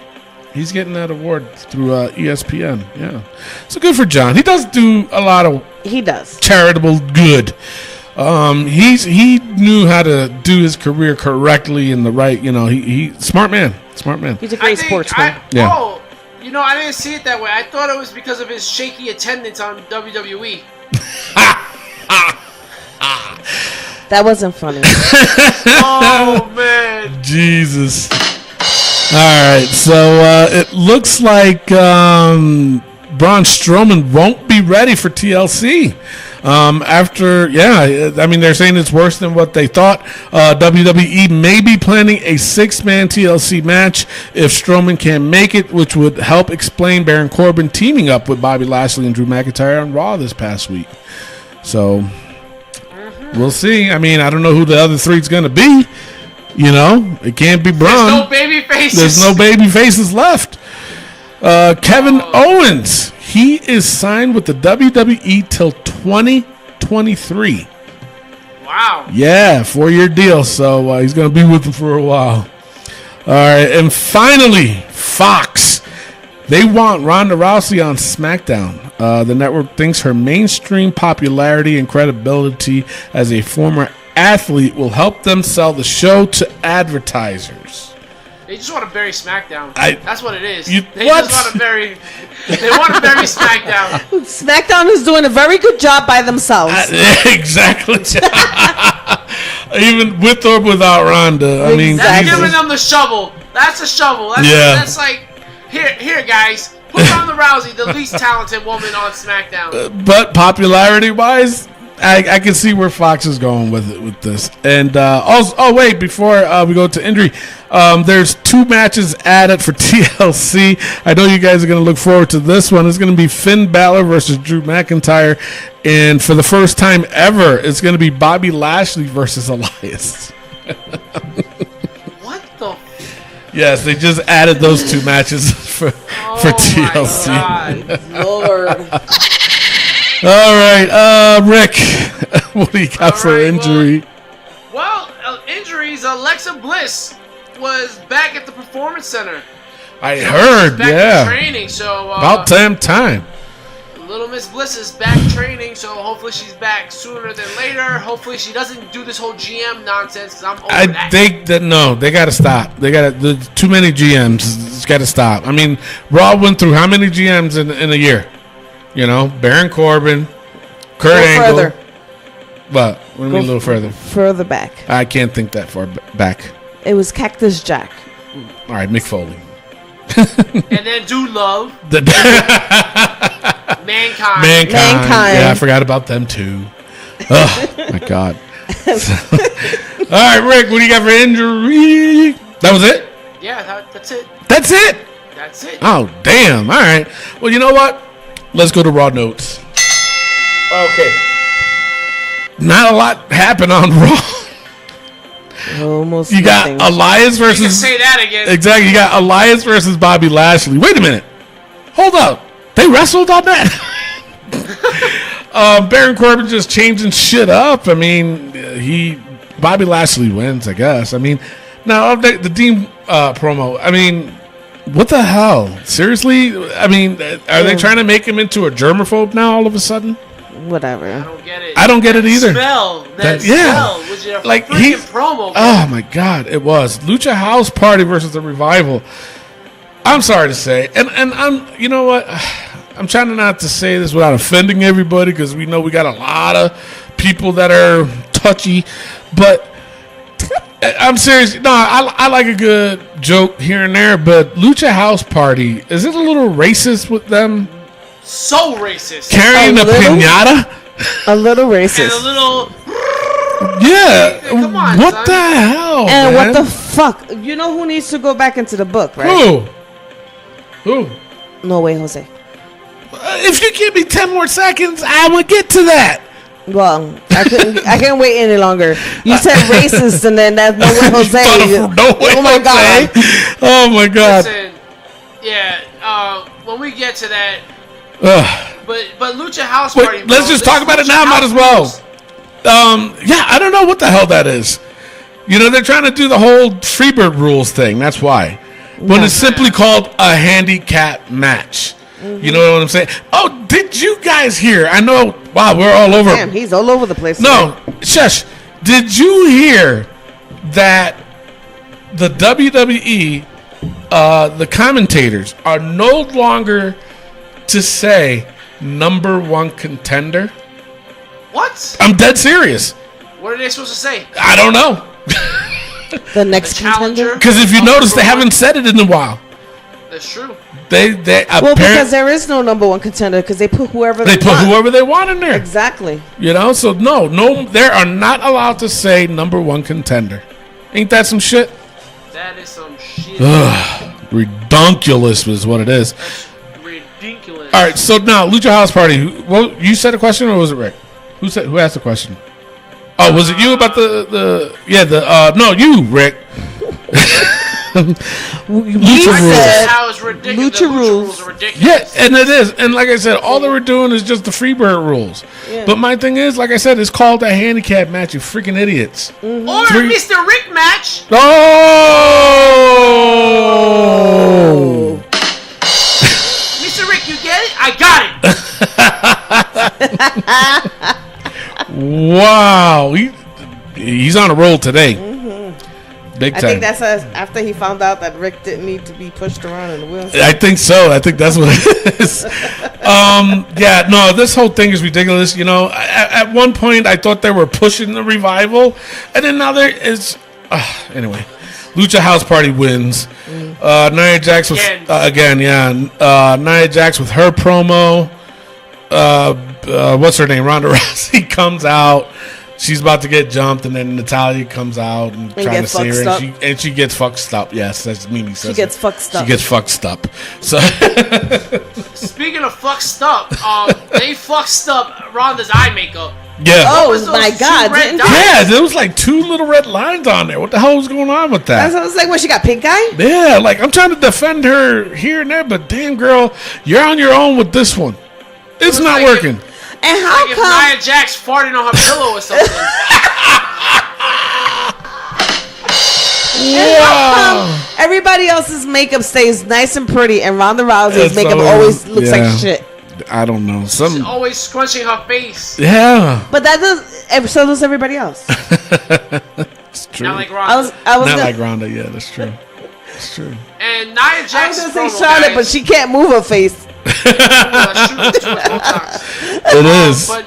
Speaker 2: He's getting that award through ESPN. Yeah. So good for John. He does do a lot of charitable good. He knew how to do his career correctly in the right, he smart man.
Speaker 5: He's a great sportsman.
Speaker 3: I didn't see it that way. I thought it was because of his shaky attendance on WWE.
Speaker 5: That wasn't funny.
Speaker 3: Oh, man.
Speaker 2: Jesus. All right, so it looks like Braun Strowman won't be ready for TLC. They're saying it's worse than what they thought. WWE may be planning a 6-man TLC match if Strowman can't make it, which would help explain Baron Corbin teaming up with Bobby Lashley and Drew McIntyre on Raw this past week. So we'll see. I mean, I don't know who the other three is going to be. It can't be Braun.
Speaker 3: There's no baby faces.
Speaker 2: There's no baby faces left. Kevin Owens, he is signed with the WWE till 2023.
Speaker 3: Wow.
Speaker 2: Yeah, 4-year deal. So he's going to be with them for a while. All right, and finally, Fox. They want Ronda Rousey on SmackDown. The network thinks her mainstream popularity and credibility as a former athlete will help them sell the show to advertisers.
Speaker 3: They just want to bury SmackDown. That's what it is.
Speaker 2: They
Speaker 3: just want to bury. They want to bury SmackDown.
Speaker 5: SmackDown is doing a very good job by themselves.
Speaker 2: Exactly. Even with or without Ronda. I mean,
Speaker 3: that's giving them the shovel. That's a shovel. That's like, here, guys. Put on the Rousey, the least talented woman on SmackDown.
Speaker 2: But popularity-wise, I can see where Fox is going with this. And before we go to injury, there's 2 matches added for TLC. I know you guys are going to look forward to this one. It's going to be Finn Balor versus Drew McIntyre. And for the first time ever, it's going to be Bobby Lashley versus Elias.
Speaker 3: What the?
Speaker 2: Yes, they just added those 2 matches for TLC.
Speaker 3: My God.
Speaker 5: Lord.
Speaker 2: All right, Rick, what do you got for injury?
Speaker 3: Injuries. Alexa Bliss was back at the Performance Center.
Speaker 2: I heard,
Speaker 3: back in training, so
Speaker 2: about damn time.
Speaker 3: Little Miss Bliss is back training, so hopefully she's back sooner than later. Hopefully she doesn't do this whole GM nonsense because I'm over that.
Speaker 2: I think that they got to stop. Too many GMs. It's got to stop. I mean, Raw went through how many GMs in a year? Baron Corbin, Kurt Angle. Further. What do you mean a little further?
Speaker 5: Further back.
Speaker 2: I can't think that far back.
Speaker 5: It was Cactus Jack.
Speaker 2: All right, Mick Foley.
Speaker 3: And then Dude Love. Mankind.
Speaker 2: Yeah, I forgot about them too. Oh, my God. All right, Rick, what do you got for injury? That was it?
Speaker 3: Yeah, that's it.
Speaker 2: That's it?
Speaker 3: That's it.
Speaker 2: Oh, damn. All right. Well, you know what? Let's go to Raw notes. Okay. Not a lot happened on Raw.
Speaker 5: Almost.
Speaker 2: You got Elias versus.
Speaker 3: You can say that again.
Speaker 2: Exactly. You got Elias versus Bobby Lashley. Wait a minute. Hold up. They wrestled on that? Baron Corbin just changing shit up. I mean, Bobby Lashley wins, I guess. I mean, now the Dean promo. I mean, what the hell? Seriously? I mean, are they trying to make him into a germaphobe now all of a sudden?
Speaker 5: Whatever.
Speaker 3: I don't get it.
Speaker 2: I don't get it either.
Speaker 3: Smell. That smell was your promo.
Speaker 2: Oh my God, it was Lucha House Party versus the Revival. I'm sorry to say, and I'm, you know what? I'm trying not to say this without offending everybody because we know we got a lot of people that are touchy, but I'm serious. No, I like a good joke here and there, but Lucha House Party, is it a little racist with them?
Speaker 3: So racist.
Speaker 2: Carrying a piñata?
Speaker 5: A little racist.
Speaker 3: And a little...
Speaker 2: Yeah.
Speaker 3: Come on,
Speaker 2: what
Speaker 3: son.
Speaker 2: the hell,
Speaker 5: And
Speaker 2: man?
Speaker 5: what the fuck? You know who needs to go back into the book, right?
Speaker 2: Who?
Speaker 5: No way, Jose.
Speaker 2: If you give me 10 more seconds, I will get to that.
Speaker 5: Well, I couldn't wait any longer. You said racist, and then that's No Way Jose. Oh my god.
Speaker 2: Oh my god.
Speaker 3: Listen, yeah. When we get to that, but Lucha House
Speaker 2: Wait,
Speaker 3: Party.
Speaker 2: let's just talk about it now. Might as well. Yeah, I don't know what the hell that is. You know, they're trying to do the whole Freebird rules thing. That's why. When it's simply called a handicap match. Mm-hmm. You know what I'm saying? Oh, did you guys hear? I know. Wow, we're all over.
Speaker 5: Damn, he's all over the place.
Speaker 2: No, shush. Did you hear that the WWE, the commentators are no longer to say number one contender?
Speaker 3: What?
Speaker 2: I'm dead serious.
Speaker 3: What are they supposed to say?
Speaker 2: I don't know.
Speaker 5: The next contender?
Speaker 2: Because if you notice, they haven't said it in a while.
Speaker 3: That's true.
Speaker 2: They
Speaker 5: well, because there is no number one contender because they put whoever they want.
Speaker 2: Whoever they want in there.
Speaker 5: Exactly.
Speaker 2: You know, so no, they are not allowed to say number one contender. Ain't that some shit?
Speaker 3: That is some shit.
Speaker 2: Redunculous is what it is.
Speaker 3: That's ridiculous.
Speaker 2: All right, so now Lucha House Party. Well, you said a question or was it Rick? Who asked the question? Oh, was it you about no, you, Rick.
Speaker 5: Lucha
Speaker 3: said how it's ridiculous.
Speaker 5: Lucha rules
Speaker 3: are ridiculous.
Speaker 2: Yeah, and it is. And like I said, all they were doing is just the Freebird rules. Yeah. But my thing is, like I said, it's called a handicap match, you freaking idiots.
Speaker 3: Mm-hmm. Or a Mr. Rick match.
Speaker 2: Oh!
Speaker 3: Mr. Rick, you get it? I got
Speaker 2: it. Wow. He's on a roll today. Big time.
Speaker 5: I think that's after he found out that Rick didn't need to be pushed around in the wheelchair.
Speaker 2: I think so. I think that's what it is. Yeah, no, this whole thing is ridiculous. You know, at one point I thought they were pushing the revival, and then now there is. Anyway, Lucha House Party wins. Nia Jax with Nia Jax with her promo. What's her name? Ronda Rousey comes out. She's about to get jumped, and then Natalia comes out and trying to see her, and she gets fucked up. Yes, that's Mimi says.
Speaker 5: She gets fucked up.
Speaker 2: She gets fucked up. So,
Speaker 3: speaking of fucked up, they fucked up Ronda's eye makeup.
Speaker 2: Yeah.
Speaker 5: Oh my god!
Speaker 2: Yeah, there was like 2 little red lines on there. What the hell was going on with that?
Speaker 5: That's what I was like. What, she got pink eye?
Speaker 2: Yeah, like I'm trying to defend her here and there, but damn girl, you're on your own with this one. It's not working.
Speaker 5: And how
Speaker 3: like
Speaker 5: come
Speaker 3: if Nia Jax farting on her pillow or something?
Speaker 5: How come everybody else's makeup stays nice and pretty, and Ronda Rousey's makeup always looks like shit?
Speaker 2: I don't know.
Speaker 3: She's always scrunching her face.
Speaker 2: Yeah,
Speaker 5: but that does. So does everybody else.
Speaker 2: It's true.
Speaker 3: Not like Ronda.
Speaker 2: Like Ronda. Yeah, that's true. It's true.
Speaker 3: And Nia Jax.
Speaker 5: I was gonna say Charlotte, but she can't move her face.
Speaker 2: It is.
Speaker 3: But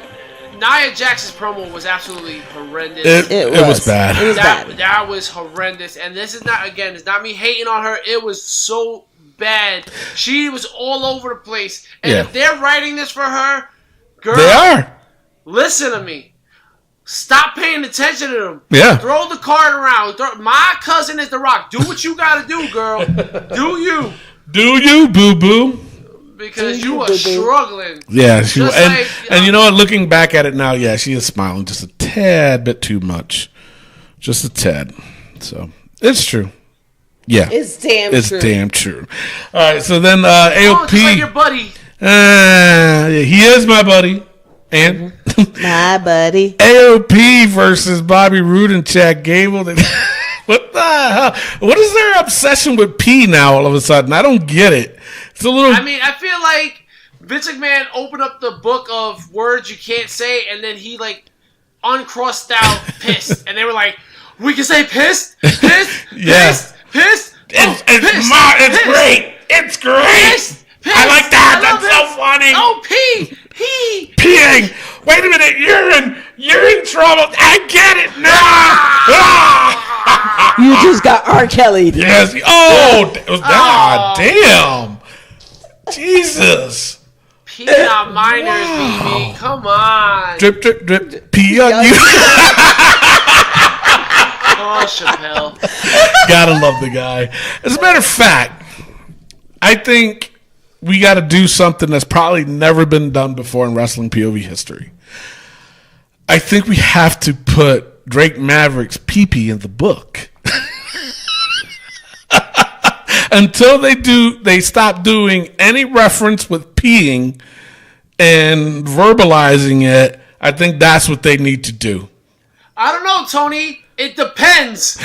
Speaker 3: Nia Jax's promo was absolutely horrendous.
Speaker 2: It was bad.
Speaker 5: It was bad.
Speaker 3: That was horrendous. And this is not, again, it's not me hating on her. It was so bad. She was all over the place. And if they're writing this for her, girl,
Speaker 2: they are.
Speaker 3: Listen to me. Stop paying attention to them.
Speaker 2: Yeah.
Speaker 3: Throw the card around. My cousin is The Rock. Do what you gotta do, girl. Do you.
Speaker 2: Do you, boo-boo.
Speaker 3: Because you are struggling.
Speaker 2: Yeah, she was. And you know what? Looking back at it now, yeah, she is smiling just a tad bit too much. Just a tad. So, it's true. Yeah.
Speaker 5: It's damn
Speaker 2: true. All right, so then AOP.
Speaker 3: Oh, just like your buddy.
Speaker 2: He is my buddy. And
Speaker 5: my buddy.
Speaker 2: AOP versus Bobby Roode and Chad Gable. What the hell? What is their obsession with P now all of a sudden? I don't get it. It's a little.
Speaker 3: I mean, I feel like Vince McMahon opened up the book of words you can't say, and then he like uncrossed out pissed, and they were like, "We can say pissed, pissed, pissed, pissed."
Speaker 2: It's great. It's great.
Speaker 3: Pissed,
Speaker 2: I like that. That's so funny.
Speaker 3: Oh,
Speaker 2: peeing. Wait a minute. You're in trouble. I get it now.
Speaker 5: You just got R. Kelly'd.
Speaker 2: Yes. Damn. Jesus.
Speaker 3: Peanut miners, baby. Come on.
Speaker 2: Drip, drip, drip. Pee on you.
Speaker 3: Oh, Chappelle.
Speaker 2: Gotta love the guy. As a matter of fact, I think we got to do something that's probably never been done before in wrestling POV history. I think we have to put Drake Maverick's pee-pee in the book. Until they stop doing any reference with peeing and verbalizing it, I think that's what they need to do.
Speaker 3: I don't know, Tony. It depends.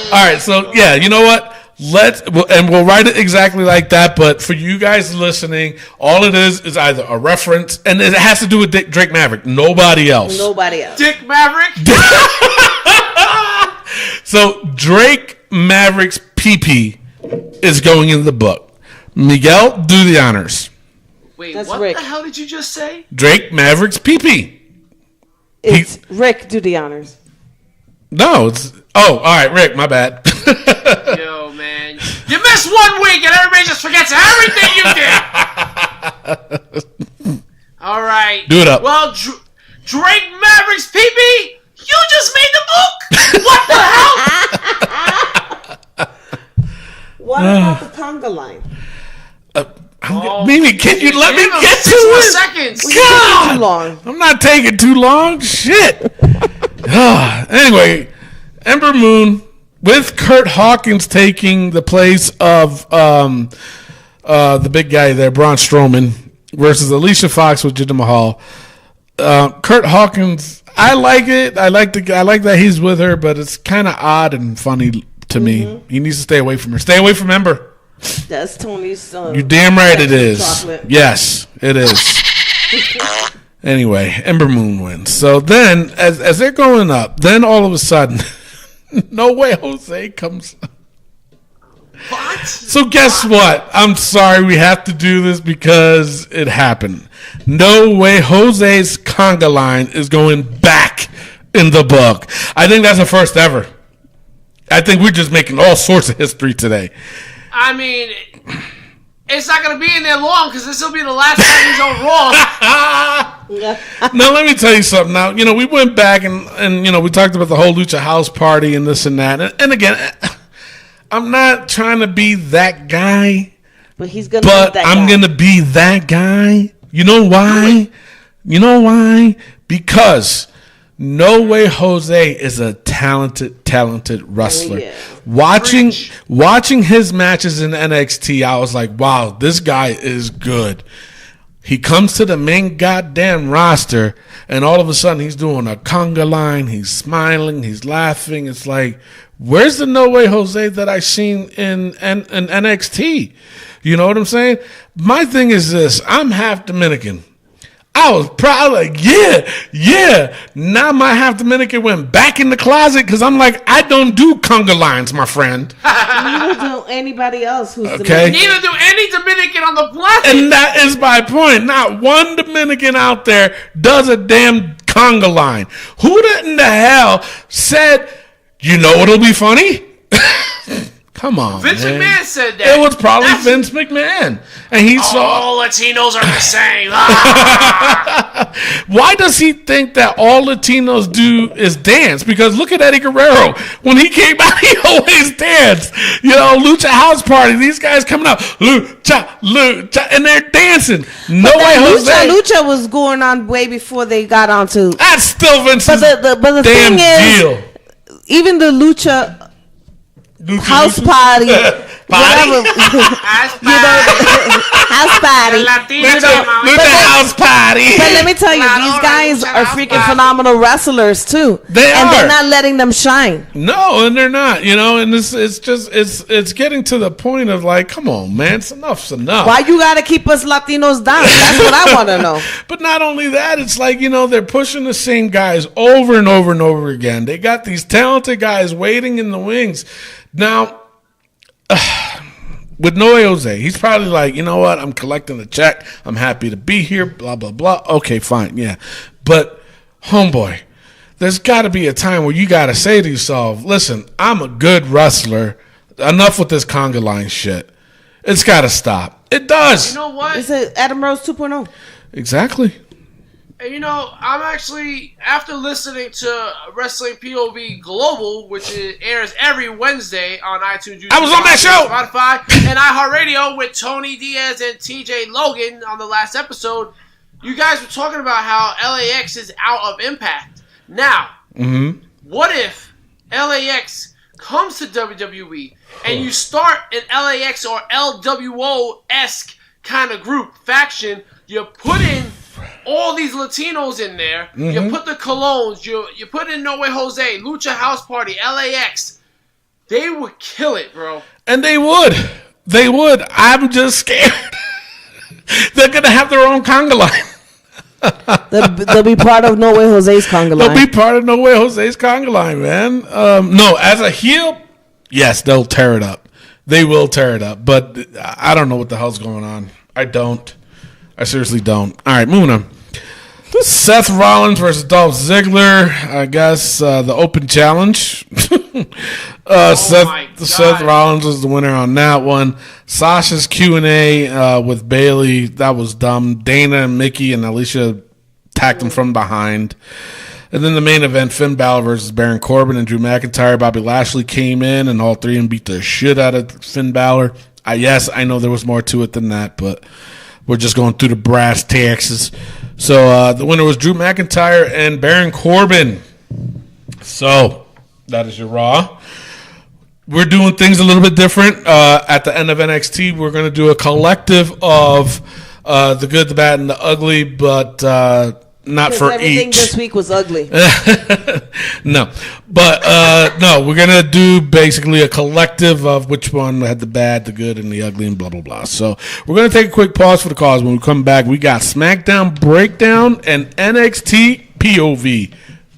Speaker 2: All right, so yeah, you know what? We'll write it exactly like that. But for you guys listening, all it is either a reference, and it has to do with Drake Maverick. Nobody else.
Speaker 3: Dick Maverick.
Speaker 2: So Drake Maverick's pee-pee is going in the book. Miguel, do the honors.
Speaker 3: Wait,
Speaker 5: That's
Speaker 3: what
Speaker 5: Rick.
Speaker 3: the hell did you just say?
Speaker 2: Drake Maverick's pee-pee.
Speaker 5: It's Rick, do the honors.
Speaker 2: No, it's... Oh, all right, Rick, my bad.
Speaker 3: Yo, man. You miss 1 week and everybody just forgets everything you did. All right.
Speaker 2: Do it up.
Speaker 3: Well, Drake Maverick's pee-pee, you just made the book. What the hell?
Speaker 5: What about the conga line?
Speaker 2: Mimi, can you let me
Speaker 3: Damn,
Speaker 2: get
Speaker 3: 6
Speaker 2: to
Speaker 3: more
Speaker 2: it?
Speaker 3: seconds.
Speaker 2: God,
Speaker 5: Too long.
Speaker 2: I'm not taking too long. Shit. Anyway, Ember Moon with Kurt Hawkins taking the place of the big guy there, Braun Strowman, versus Alicia Fox with Jinder Mahal. Kurt Hawkins, I like it. I like that he's with her, but it's kind of odd and funny to me. He needs to stay away from her. Stay away from Ember.
Speaker 5: That's Tony's son.
Speaker 2: You're damn right it is.
Speaker 5: Chocolate.
Speaker 2: Yes, it is. Anyway, Ember Moon wins. So then, as they're going up, then all of a sudden, No Way Jose comes up.
Speaker 3: What?
Speaker 2: So guess what? I'm sorry we have to do this because it happened. No Way Jose's conga line is going back in the book. I think that's the first ever. I think we're just making all sorts of history today.
Speaker 3: I mean, it's not going to be in there long because this will be the last time he's on Raw.
Speaker 2: Now, let me tell you something. Now, we went back and we talked about the whole Lucha House Party and this and that. And again, I'm not trying to be that guy,
Speaker 5: But he's gonna.
Speaker 2: but
Speaker 5: be that
Speaker 2: I'm
Speaker 5: guy.
Speaker 2: going to be that guy. You know why? Because No Way Jose is a talented wrestler.
Speaker 5: Oh, yeah.
Speaker 2: Watching his matches in NXT, I was like, wow, this guy is good. He comes to the main goddamn roster, and all of a sudden he's doing a conga line. He's smiling. He's laughing. It's like, where's the No Way Jose that I seen in NXT? You know what I'm saying? My thing is this. I'm half Dominican. I was proud, like, yeah. Now my half Dominican went back in the closet because I'm like, I don't do conga lines, my friend.
Speaker 5: Neither do anybody else who's
Speaker 2: Okay.
Speaker 5: Dominican.
Speaker 3: Neither do any Dominican on the planet.
Speaker 2: And that is my point. Not one Dominican out there does a damn conga line. Who in the hell said, you know what'll be funny? Come on,
Speaker 3: Vince
Speaker 2: man.
Speaker 3: McMahon said that.
Speaker 2: It was probably
Speaker 3: That's-
Speaker 2: Vince McMahon. And he saw...
Speaker 3: All Latinos are the same. Ah!
Speaker 2: Why does he think that all Latinos do is dance? Because look at Eddie Guerrero. When he came out, he always danced. Lucha House Party. These guys coming out. Lucha. And they're dancing. No Way Jose.
Speaker 5: Lucha was going on way before they got onto.
Speaker 2: That's still Vince's
Speaker 5: But the
Speaker 2: damn
Speaker 5: thing is,
Speaker 2: deal.
Speaker 5: even the Lucha house party, whatever,
Speaker 3: House
Speaker 5: house party.
Speaker 3: Latino
Speaker 2: Lucha House Party.
Speaker 5: But let me tell you, these guys are freaking phenomenal wrestlers too.
Speaker 2: They
Speaker 5: and
Speaker 2: are.
Speaker 5: they're not letting them shine.
Speaker 2: No, and they're not. And it's getting to the point of like, come on, man, enough's enough.
Speaker 5: Why you gotta keep us Latinos down? That's what I want to know.
Speaker 2: But not only that, it's like, they're pushing the same guys over and over and over again. They got these talented guys waiting in the wings. Now, with No Way Jose, he's probably like, you know what? I'm collecting the check. I'm happy to be here, blah, blah, blah. Okay, fine, yeah. But, homeboy, there's got to be a time where you got to say to yourself, listen, I'm a good wrestler. Enough with this conga line shit. It's got to stop. It does.
Speaker 3: You know what?
Speaker 5: It's a Adam Rose 2.0.
Speaker 2: Exactly.
Speaker 3: And I'm actually, after listening to Wrestling POV Global, which airs every Wednesday on iTunes, YouTube,
Speaker 2: I was on that show!
Speaker 3: Spotify, and iHeartRadio with Tony Diaz and TJ Logan on the last episode, you guys were talking about how LAX is out of Impact. Now, what if LAX comes to WWE and you start an LAX or LWO-esque kind of group, faction, you put in all these Latinos in there. You put the Colognes. You put in No Way Jose, Lucha House Party, LAX. They would kill it, bro.
Speaker 2: And they would. They would. I'm just scared. They're going to have their own conga line.
Speaker 5: They'll be part of No Way Jose's conga line.
Speaker 2: They'll be part of No Way Jose's conga line, man. No, as a heel, yes, they'll tear it up. They will tear it up. But I don't know what the hell's going on. I don't. I seriously don't. All right, moving on. Seth Rollins versus Dolph Ziggler. I guess the open challenge. Seth Rollins was the winner on that one. Sasha's Q&A with Bayley. That was dumb. Dana and Mickey and Alicia attacked him from behind. And then the main event, Finn Balor versus Baron Corbin and Drew McIntyre. Bobby Lashley came in and all three of them beat the shit out of Finn Balor. Yes, I know there was more to it than that, but we're just going through the brass tacks. So the winner was Drew McIntyre and Baron Corbin. So that is your Raw. We're doing things a little bit different. At the end of NXT, we're going to do a collective of the good, the bad, and the ugly, but not for
Speaker 5: everything
Speaker 2: each.
Speaker 5: This week was ugly.
Speaker 2: No. But, no, we're going to do basically a collective of which one had the bad, the good, and the ugly, and blah, blah, blah. So we're going to take a quick pause for the cause. When we come back, we got SmackDown Breakdown and NXT POV.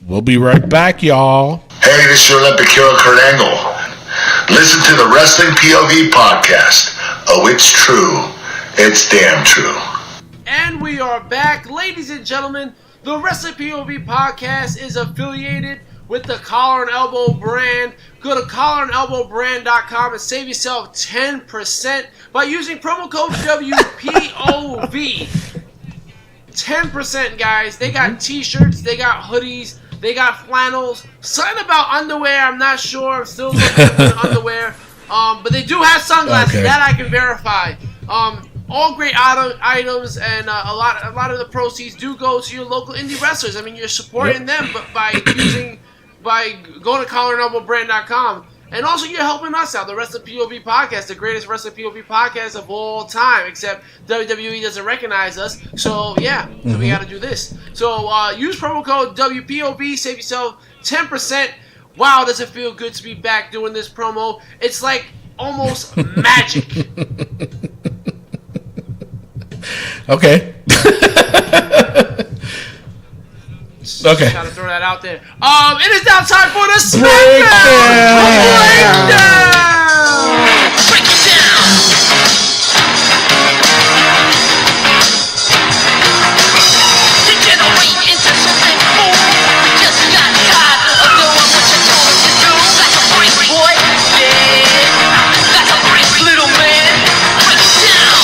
Speaker 2: We'll be right back, y'all.
Speaker 6: Hey, this is your Olympic hero, Kurt Angle. Listen to the Wrestling POV podcast. Oh, it's true. It's damn true.
Speaker 3: And we are back. Ladies and gentlemen, the Wrestling POV podcast is affiliated with the Collar and Elbow brand. Go to collarandelbowbrand.com and save yourself 10% by using promo code WPOV. 10%, guys. They got t-shirts, they got hoodies, they got flannels. Something about underwear, I'm not sure. I'm still looking for underwear. But they do have sunglasses.
Speaker 2: Okay.
Speaker 3: That I can verify. All great items, and a lot of the proceeds do go to your local indie wrestlers. I mean, you're supporting them, but by going to collarandelbowbrand.com, and also you're helping us out. The Wrestling POV podcast, the greatest Wrestling POV podcast of all time, except WWE doesn't recognize us. So yeah, so we got to do this. So use promo code WPOV, save yourself 10%. Wow, does it feel good to be back doing this promo? It's like almost magic.
Speaker 2: Okay. Okay.
Speaker 3: Gotta throw that out there. It is now time for the SmackDown Breakdown. Break it down. Degenerate into something more. Just got tired of doing what you told us to do. That's a break, boy. Yeah. That's a break, little man. Break it down.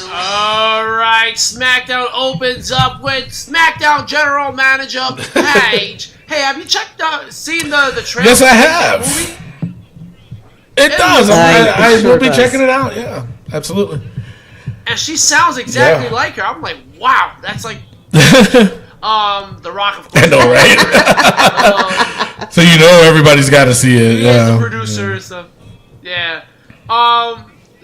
Speaker 3: Alright, SmackDown opens up with SmackDown General Manager Paige. Hey, have you seen the trailer?
Speaker 2: Yes, I have. It does. I will be checking it out. Yeah, absolutely.
Speaker 3: And she sounds exactly like her. I'm like, wow, that's like The Rock, of course.
Speaker 2: I know, right? So you know everybody's got to see it.
Speaker 3: Yeah, the producer and stuff. Yeah.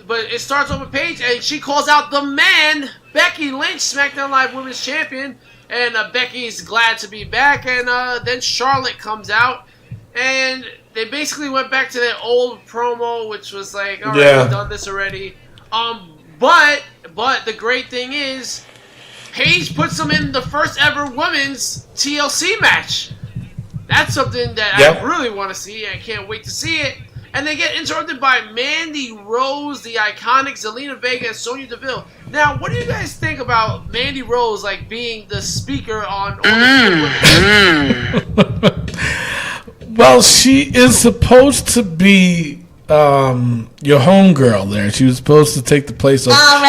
Speaker 3: But it starts off with Paige, and she calls out the man, Becky Lynch, SmackDown Live Women's Champion. And Becky's glad to be back. And then Charlotte comes out. And they basically went back to their old promo, which was like, all right, we've done this already. But the great thing is, Paige puts them in the first ever women's TLC match. That's something that I really want to see. I can't wait to see it. and they get interrupted by Mandy Rose, the iconic Zelina Vega, and Sonya Deville. Now, what do you guys think about Mandy Rose like being the speaker on all the
Speaker 2: Well, she is supposed to be your homegirl there. She was supposed to take the place of All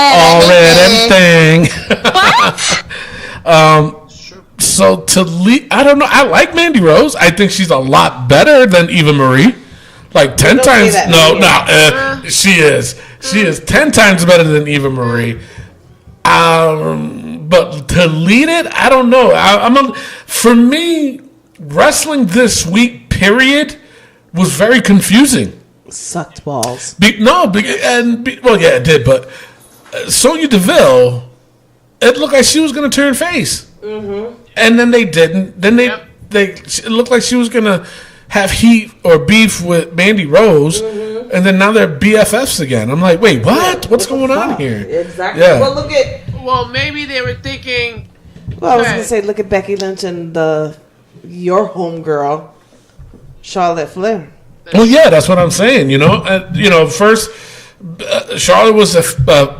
Speaker 2: Red Everything. So to lead, I don't know. I like Mandy Rose. I think she's a lot better than Eva Marie. Like 10 times. She is. She is 10 times better than Eva Marie. But to lead it, I don't know. For me, wrestling this week, period, was very confusing.
Speaker 5: Sucked balls.
Speaker 2: Well, yeah, it did. But Sonya Deville, it looked like she was going to turn face. Mm-hmm. And then they didn't. Then it looked like she was going to have heat or beef with Mandy Rose. Mm-hmm. And then now they're BFFs again. I'm like, wait, what? What's going on here?
Speaker 5: Exactly.
Speaker 2: Yeah.
Speaker 3: Well, maybe they were thinking.
Speaker 5: Well, I was going to say, look at Becky Lynch and your homegirl, Charlotte Flair.
Speaker 2: Well, yeah, that's what I'm saying. First Charlotte was a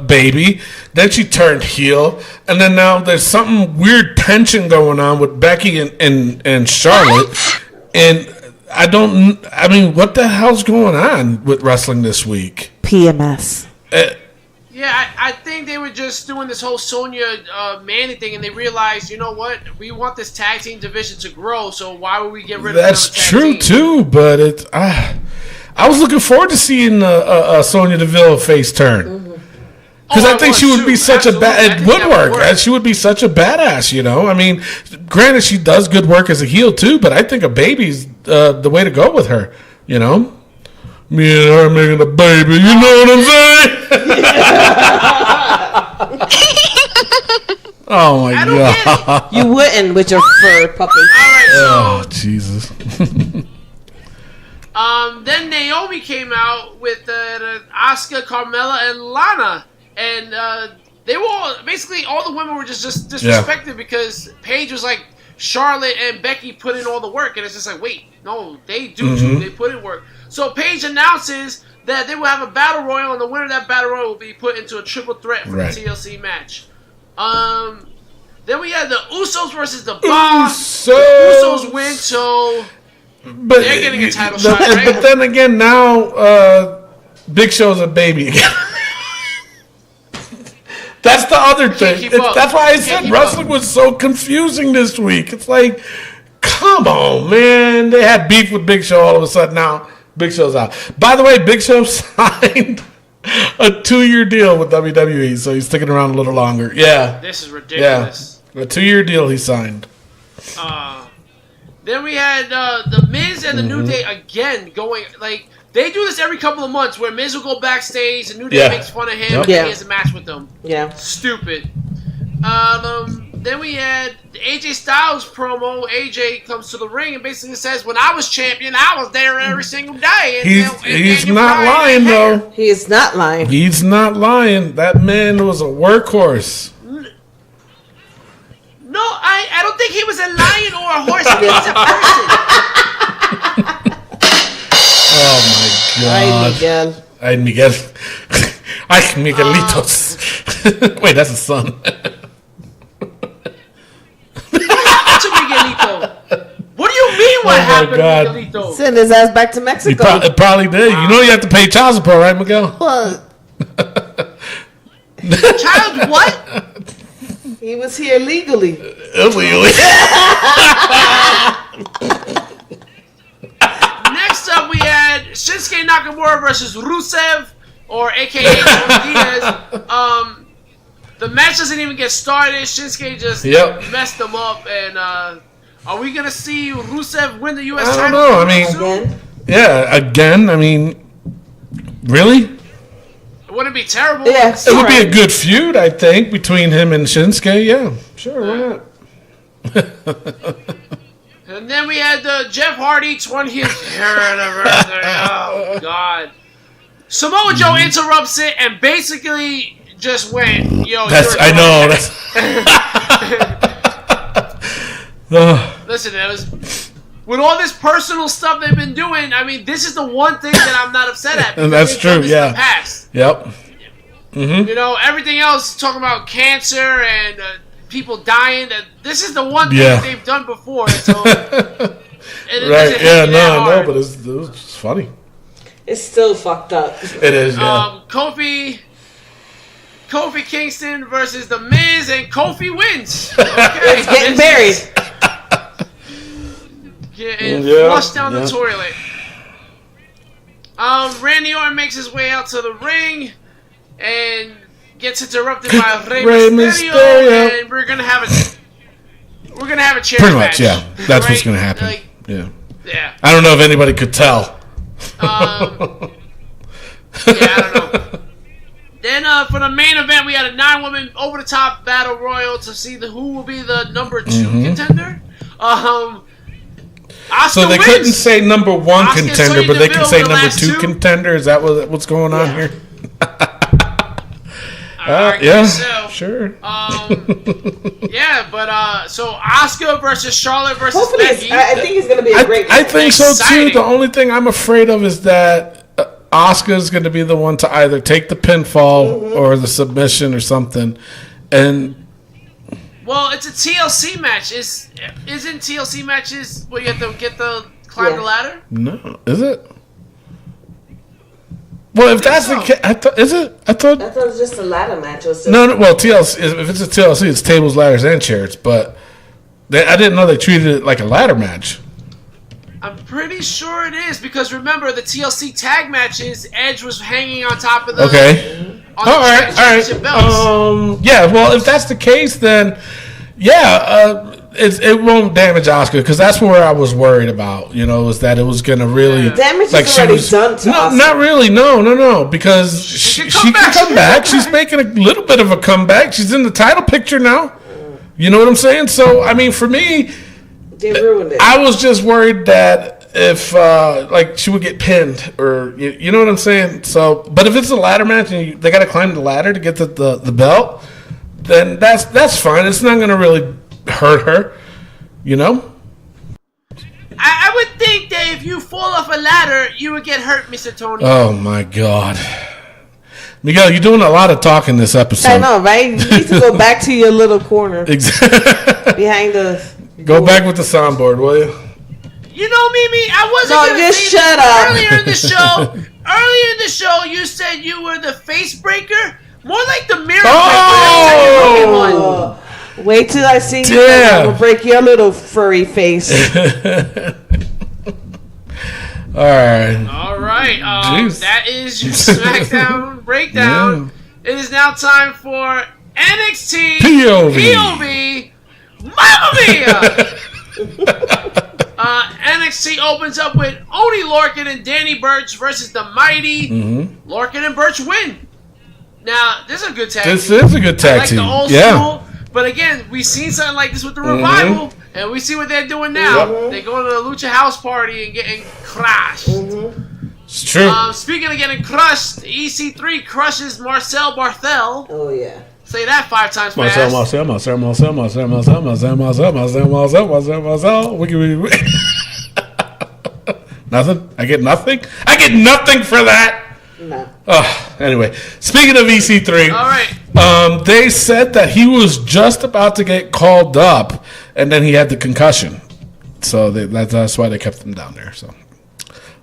Speaker 2: baby, then she turned heel, and then now there's something weird tension going on with Becky and Charlotte, and what the hell's going on with wrestling this week?
Speaker 5: PMS.
Speaker 3: Yeah, I think they were just doing this whole Sonya Mandy thing, and they realized, you know what? We want this tag team division to grow, so why would we get rid of
Speaker 2: That's true, too, but I was looking forward to seeing Sonya Deville face turn. Because I think she would be such it would work. She would be such a badass, I mean, granted, she does good work as a heel, too, but I think a baby's the way to go with her, Me and her making a baby, you know what I'm saying? Oh my god!
Speaker 5: You wouldn't with your fur puppy.
Speaker 3: All right,
Speaker 2: oh Jesus!
Speaker 3: Then Naomi came out with Asuka, Carmella, and Lana, and they were all the women were just disrespected because Paige was like, Charlotte and Becky put in all the work, and it's just like, wait, no, they do too. They put in work. So Paige announces that they will have a battle royal, and the winner of that battle royal will be put into a triple threat for the TLC match. Then we had the Usos versus the Boss. The Usos win, so they're getting a title shot, right?
Speaker 2: But then again, now Big Show's a baby again. That's the other thing. That's why I said wrestling was so confusing this week. It's like, come on, man. They had beef with Big Show all of a sudden. Now Big Show's out. By the way, Big Show signed a 2-year deal with WWE, so he's sticking around a little longer. Yeah.
Speaker 3: This is ridiculous.
Speaker 2: Yeah. A 2-year deal he signed.
Speaker 3: Then we had the Miz and the New Day again going, like, they do this every couple of months where Miz will go backstage and New Day makes fun of him and he has a match with them. Yeah. Stupid. Then we had the AJ Styles promo. AJ comes to the ring and basically says, when I was champion, I was there every single day. And
Speaker 2: he's not lying, though.
Speaker 5: He is not lying.
Speaker 2: He's not lying. That man was a workhorse.
Speaker 3: No, I don't think he was a lion or a horse. He was a person.
Speaker 2: Oh, my God. Ay, Miguel. Ay, Miguelitos. Wait, that's his son.
Speaker 3: To Miguelito. What do you mean what happened to Miguelito?
Speaker 5: Send his ass back to Mexico.
Speaker 2: He probably did. You know you have to pay child support, right, Miguel?
Speaker 5: What?
Speaker 3: Child what?
Speaker 5: He was here legally.
Speaker 2: Illegally.
Speaker 3: Next up, we had Shinsuke Nakamura versus Rusev, or AKA Tony Diaz. The match doesn't even get started. Shinsuke just messed them up. And are we going to see Rusev win the U.S. title?
Speaker 2: I don't know. Again. I mean, really?
Speaker 3: It wouldn't be terrible.
Speaker 5: Yeah,
Speaker 2: it would be a good feud, I think, between him and Shinsuke. Yeah, sure, why not?
Speaker 3: And then we had the Jeff Hardy 20th anniversary. Oh, God. Samoa Joe interrupts it and basically just went, yo,
Speaker 2: I know.
Speaker 3: Listen, with all this personal stuff they've been doing, I mean, this is the one thing that I'm not upset at.
Speaker 2: And that's true, yeah.
Speaker 3: In the past.
Speaker 2: Yep. Mm-hmm.
Speaker 3: You know, everything else, talking about cancer and people dying, this is the one thing
Speaker 2: Yeah.
Speaker 3: that they've done before. So,
Speaker 2: Right, yeah, no, but it was funny.
Speaker 5: It's still fucked up.
Speaker 2: It is, yeah.
Speaker 3: Kofi Kingston versus The Miz, and Kofi wins. Okay.
Speaker 5: It's getting buried.
Speaker 3: Getting
Speaker 2: Yeah,
Speaker 3: flushed down the
Speaker 2: yeah.
Speaker 3: toilet. Randy Orton makes his way out to the ring and gets interrupted by Rey Mysterio, and we're gonna have a chair
Speaker 2: Pretty
Speaker 3: match.
Speaker 2: much, yeah. That's what's
Speaker 3: right?
Speaker 2: going to happen.
Speaker 3: Like,
Speaker 2: Yeah.
Speaker 3: yeah.
Speaker 2: I don't know if anybody could tell.
Speaker 3: Yeah, I don't know. Then for the main event, we had a 9-woman over-the-top battle royal to see who will be the number 2 contender. Asuka
Speaker 2: So they
Speaker 3: wins.
Speaker 2: couldn't say number 1
Speaker 3: Asuka
Speaker 2: contender,
Speaker 3: Sonya
Speaker 2: but they
Speaker 3: Deville
Speaker 2: can say
Speaker 3: were the
Speaker 2: number
Speaker 3: last
Speaker 2: 2
Speaker 3: two.
Speaker 2: contender. Is that what's going on here?
Speaker 3: I
Speaker 2: Yeah,
Speaker 3: guess so.
Speaker 2: sure.
Speaker 3: Yeah, but so Asuka versus Charlotte versus
Speaker 5: Hopefully,
Speaker 3: Becky.
Speaker 5: I think it's gonna be a great.
Speaker 2: I think so too.
Speaker 3: Exciting.
Speaker 2: The only thing I'm afraid of is that Asuka is going to be the one to either take the pinfall or the submission or something. And
Speaker 3: Well, it's a TLC match. Isn't TLC matches where you have to climb the ladder?
Speaker 2: no, is it? Well, if that's the case, is it? I thought.
Speaker 5: I thought it was just a ladder match. It was just,
Speaker 2: No. Well, TLC. If it's a TLC, it's tables, ladders, and chairs. But I didn't know they treated it like a ladder match.
Speaker 3: I'm pretty sure it is because remember the TLC tag matches. Edge was hanging on top of the
Speaker 2: Okay.
Speaker 3: on
Speaker 2: All
Speaker 3: the
Speaker 2: right.
Speaker 3: championship belts.
Speaker 2: Yeah. Well, if that's the case, then yeah, it won't damage Asuka because that's where I was worried about. You know, was that it was going to really
Speaker 5: Damage is
Speaker 2: she
Speaker 5: already done to
Speaker 2: no,
Speaker 5: Asuka.
Speaker 2: not really. No, because she can come back. She's making a little bit of a comeback. She's in the title picture now. You know what I'm saying? So I mean, for me.
Speaker 5: They ruined it.
Speaker 2: I was just worried that if like she would get pinned or you know what I'm saying. So, but if it's a ladder match and they got to climb the ladder to get the belt, then that's fine. It's not going to really hurt her, you know.
Speaker 3: I would think that if you fall off a ladder, you would get hurt, Mr. Tony.
Speaker 2: Oh my God, Miguel, you're doing a lot of talking this episode.
Speaker 5: I know, right? You need to go back to your little corner
Speaker 2: Exactly.
Speaker 5: behind the.
Speaker 2: Go back with the soundboard, will you?
Speaker 3: You know, Mimi, I wasn't
Speaker 5: No,
Speaker 3: gonna
Speaker 5: just
Speaker 3: say
Speaker 5: shut
Speaker 3: this
Speaker 5: up.
Speaker 3: Earlier in the show, you said you were the face breaker. More like the mirror
Speaker 2: Oh!
Speaker 3: breaker.
Speaker 5: Wait till I see you.
Speaker 2: Damn.
Speaker 5: I'm gonna break your little furry face.
Speaker 2: All right.
Speaker 3: All right,
Speaker 2: Jeez.
Speaker 3: that is your SmackDown breakdown. It is now time for NXT
Speaker 2: POV.
Speaker 3: Mamma Mia! NXT opens up with Oney Lorcan and Danny Burch versus the Mighty. Lorcan and Burch win. Now, this is a good tag
Speaker 2: This
Speaker 3: team.
Speaker 2: is a good tag
Speaker 3: I like
Speaker 2: team.
Speaker 3: the old
Speaker 2: Yeah.
Speaker 3: school, but again, we've seen something like this with the Revival, and we see what they're doing now.
Speaker 2: Yep.
Speaker 3: They're going to the Lucha House Party and getting crushed.
Speaker 2: It's true.
Speaker 3: Speaking of getting crushed, EC3 crushes Marcel Barthel.
Speaker 5: Oh yeah.
Speaker 3: Say that 5 times fast.
Speaker 2: Marcel. Wiki. Nothing? I get nothing? I get nothing for that?
Speaker 5: No.
Speaker 2: Anyway, speaking of EC3,
Speaker 3: All right.
Speaker 2: they said that he was just about to get called up, and then he had the concussion. So that's why they kept him down there. So,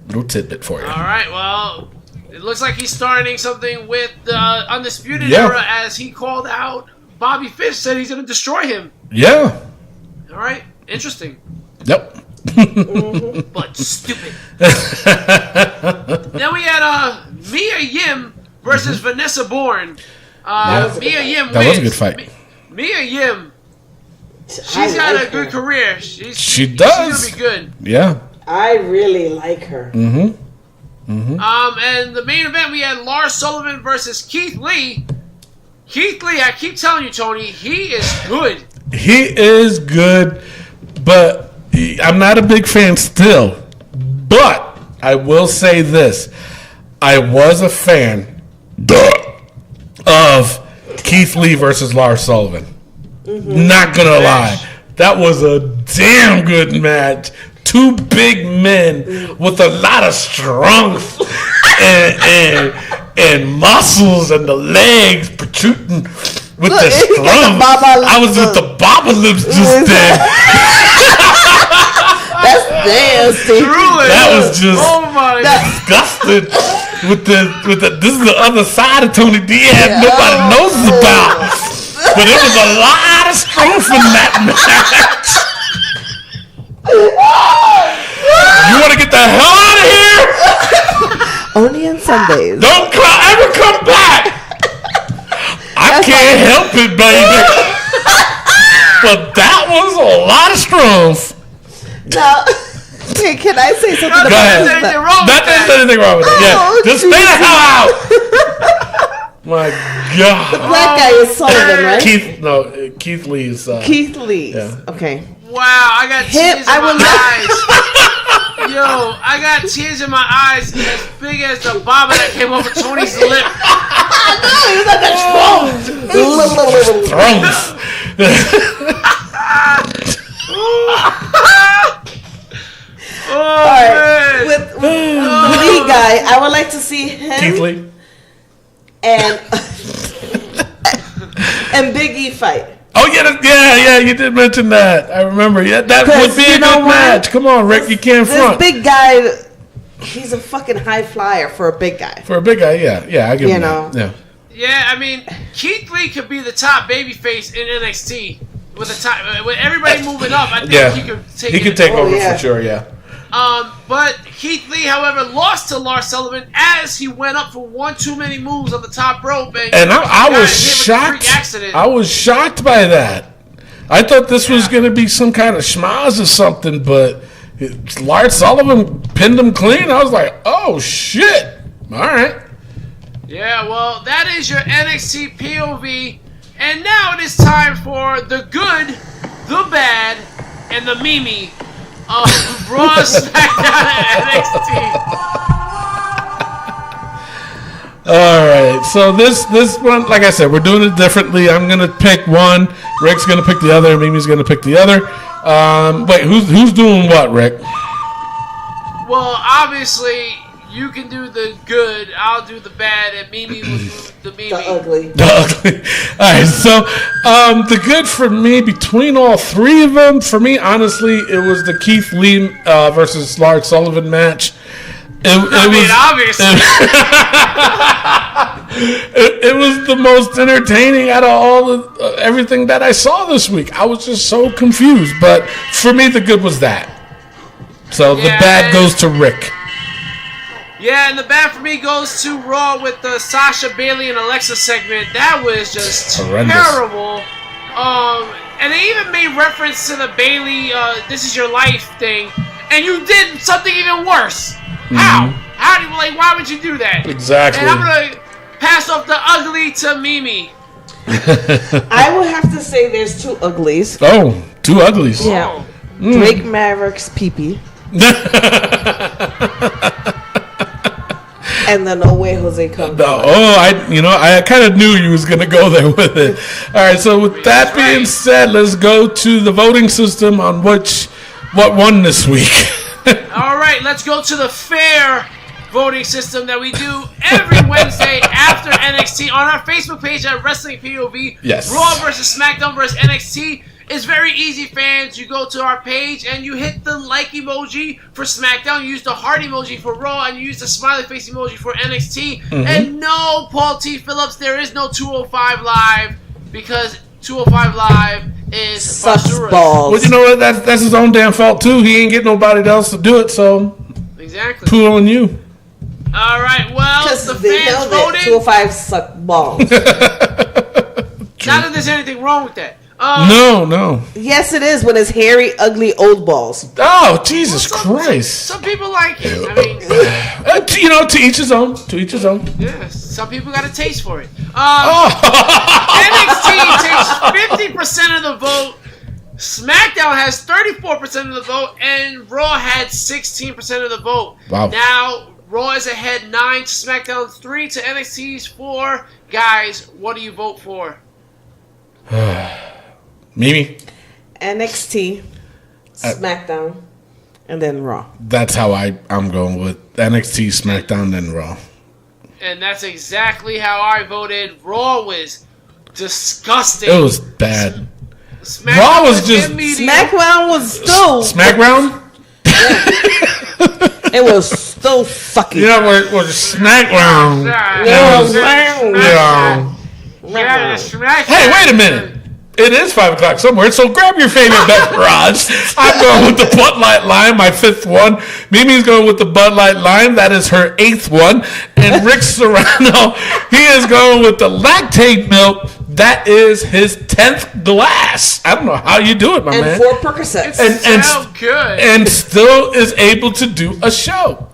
Speaker 2: little tidbit for you.
Speaker 3: All right. Well, it looks like he's starting something with the Undisputed
Speaker 2: Yeah.
Speaker 3: Era as he called out Bobby Fish, said he's going to destroy him.
Speaker 2: Yeah.
Speaker 3: All right. Interesting.
Speaker 2: Yep.
Speaker 3: But stupid. Then we had Mia Yim versus Vanessa Bourne. Mia Yim wins.
Speaker 2: That was a good fight.
Speaker 3: Mia Yim, she's
Speaker 5: I
Speaker 3: got
Speaker 5: like
Speaker 3: a good
Speaker 5: her.
Speaker 3: career.
Speaker 2: She does.
Speaker 3: She's going to be good.
Speaker 2: Yeah.
Speaker 5: I really like her.
Speaker 3: And the main event, we had Lars Sullivan versus Keith Lee. Keith Lee, I keep telling you, Tony, he is good.
Speaker 2: He is good, but I'm not a big fan still. But I will say this. I was a fan of Keith Lee versus Lars Sullivan. Not going to lie. That was a damn good match. two big men with a lot of strength and muscles and the legs protruding with the strength. I was with the baba lips just then.
Speaker 5: That's nasty.
Speaker 2: That was just disgusting. With the this is the other side of Tony Diaz nobody knows about. But it was a lot of strength in that match. You want to get the hell out of here?
Speaker 5: Only on Sundays.
Speaker 2: Don't ever come back. I can't help it, baby. But that was a lot of strength.
Speaker 5: Now, hey, can I say something about
Speaker 2: ahead.
Speaker 5: this?
Speaker 2: There's anything wrong with that. Yeah, just stay the hell out. My God.
Speaker 5: The black guy is Sullivan, right?
Speaker 2: Keith Lee is.
Speaker 5: Keith Lee.
Speaker 2: Yeah.
Speaker 5: Okay.
Speaker 3: Wow, I got tears in my eyes. Yo, I got tears in my eyes as big as the baba that came over Tony's lip.
Speaker 5: All right. With the Lee guy, I would like to see him.
Speaker 2: Keith Lee.
Speaker 5: And Big E fight.
Speaker 2: Oh yeah, you did mention that. I remember. Yeah, that would be a good match. Come on, Rick, you can't front.
Speaker 5: This big guy, he's a fucking high flyer for a big guy.
Speaker 2: For a big guy, yeah, I give him that. Yeah.
Speaker 3: Yeah, I mean, Keith Lee could be the top babyface in NXT with everybody moving up. I think he could take
Speaker 2: over for sure. Yeah.
Speaker 3: But Keith Lee, however, lost to Lars Sullivan as he went up for one too many moves on the top rope, and I was shocked.
Speaker 2: I was shocked by that. I thought this was going to be some kind of schmaz or something, but Lars Sullivan pinned him clean. I was like, oh shit! All right.
Speaker 3: Yeah, well, that is your NXT POV, and now it is time for the good, the bad, and the Mimi of Raw, SmackDown, and NXT.
Speaker 2: All right, so this one, like I said, we're doing it differently. I'm gonna pick one. Rick's gonna pick the other. And Mimi's gonna pick the other. Wait, who's doing what, Rick?
Speaker 3: Well, obviously, you can do the good. I'll do the bad, and Mimi will do the Mimi.
Speaker 5: The ugly.
Speaker 2: The ugly. All right, so the good for me between all three of them, for me, honestly, it was the Keith Lee versus Lars Sullivan match.
Speaker 3: Obviously.
Speaker 2: It was the most entertaining out of all of everything that I saw this week. I was just so confused, but for me, the good was that. So the bad goes to Rick.
Speaker 3: Yeah, and the bad for me goes to Raw with the Sasha, Bailey, and Alexa segment. That was just terrible. And they even made reference to the Bailey, "This is your life" thing, and you did something even worse. How? How do you, why would you do that?
Speaker 2: Exactly.
Speaker 3: And I'm gonna pass off the ugly to Mimi.
Speaker 5: I would have to say there's two uglies.
Speaker 2: Oh, two uglies.
Speaker 5: Yeah. Drake Maverick's pee-pee. And the No Way Jose comes.
Speaker 2: I kind of knew you was gonna go there with it. All right, so with that being said, let's go to the voting system on what won this week.
Speaker 3: All right, let's go to the fair voting system that we do every Wednesday after NXT on our Facebook page at Wrestling POV.
Speaker 2: Yes.
Speaker 3: Raw versus SmackDown versus NXT. It's very easy, fans. You go to our page and you hit the like emoji for SmackDown. You use the heart emoji for Raw, and you use the smiley face emoji for NXT. And no, Paul T. Phillips, there is no 205 Live because 205 Live is
Speaker 5: sucks
Speaker 3: Basura's.
Speaker 5: balls.
Speaker 2: Well, you know what? That's his own damn fault too. He ain't getting nobody else to do it, so
Speaker 3: exactly.
Speaker 2: Poo on you.
Speaker 3: All right. Well, the fans voted.
Speaker 5: 205 suck balls.
Speaker 3: Not that there's anything wrong with that.
Speaker 2: No.
Speaker 5: Yes, it is when it's hairy, ugly, old balls.
Speaker 2: Oh, Jesus Christ.
Speaker 3: Some people like it. I mean,
Speaker 2: to each his own. To each his own.
Speaker 3: Yeah, some people got a taste for it. NXT takes 50% of the vote. SmackDown has 34% of the vote, and Raw had 16% of the vote.
Speaker 2: Wow.
Speaker 3: Now, Raw is ahead 9 to SmackDown, 3 to NXT's 4. Guys, what do you vote for?
Speaker 2: Mimi?
Speaker 5: NXT, SmackDown, And then Raw.
Speaker 2: That's how I'm going with NXT, SmackDown, then Raw.
Speaker 3: And that's exactly how I voted. Raw was disgusting.
Speaker 2: It was bad.
Speaker 3: SmackDown
Speaker 2: Raw was just...
Speaker 5: SmackDown was still...
Speaker 2: SmackDown?
Speaker 5: It was still sucky.
Speaker 2: Yeah, we're SmackDown. Hey, wait a minute. It is 5 o'clock somewhere, so grab your favorite beverage. I'm going with the Bud Light Lime, my 5th one. Mimi's going with the Bud Light Lime. That is her 8th one. And Rick Serrano, he is going with the Lactate Milk. That is his 10th glass. I don't know how you do it, my man.
Speaker 5: And 4 Percocets.
Speaker 3: And so good.
Speaker 2: And still is able to do a show.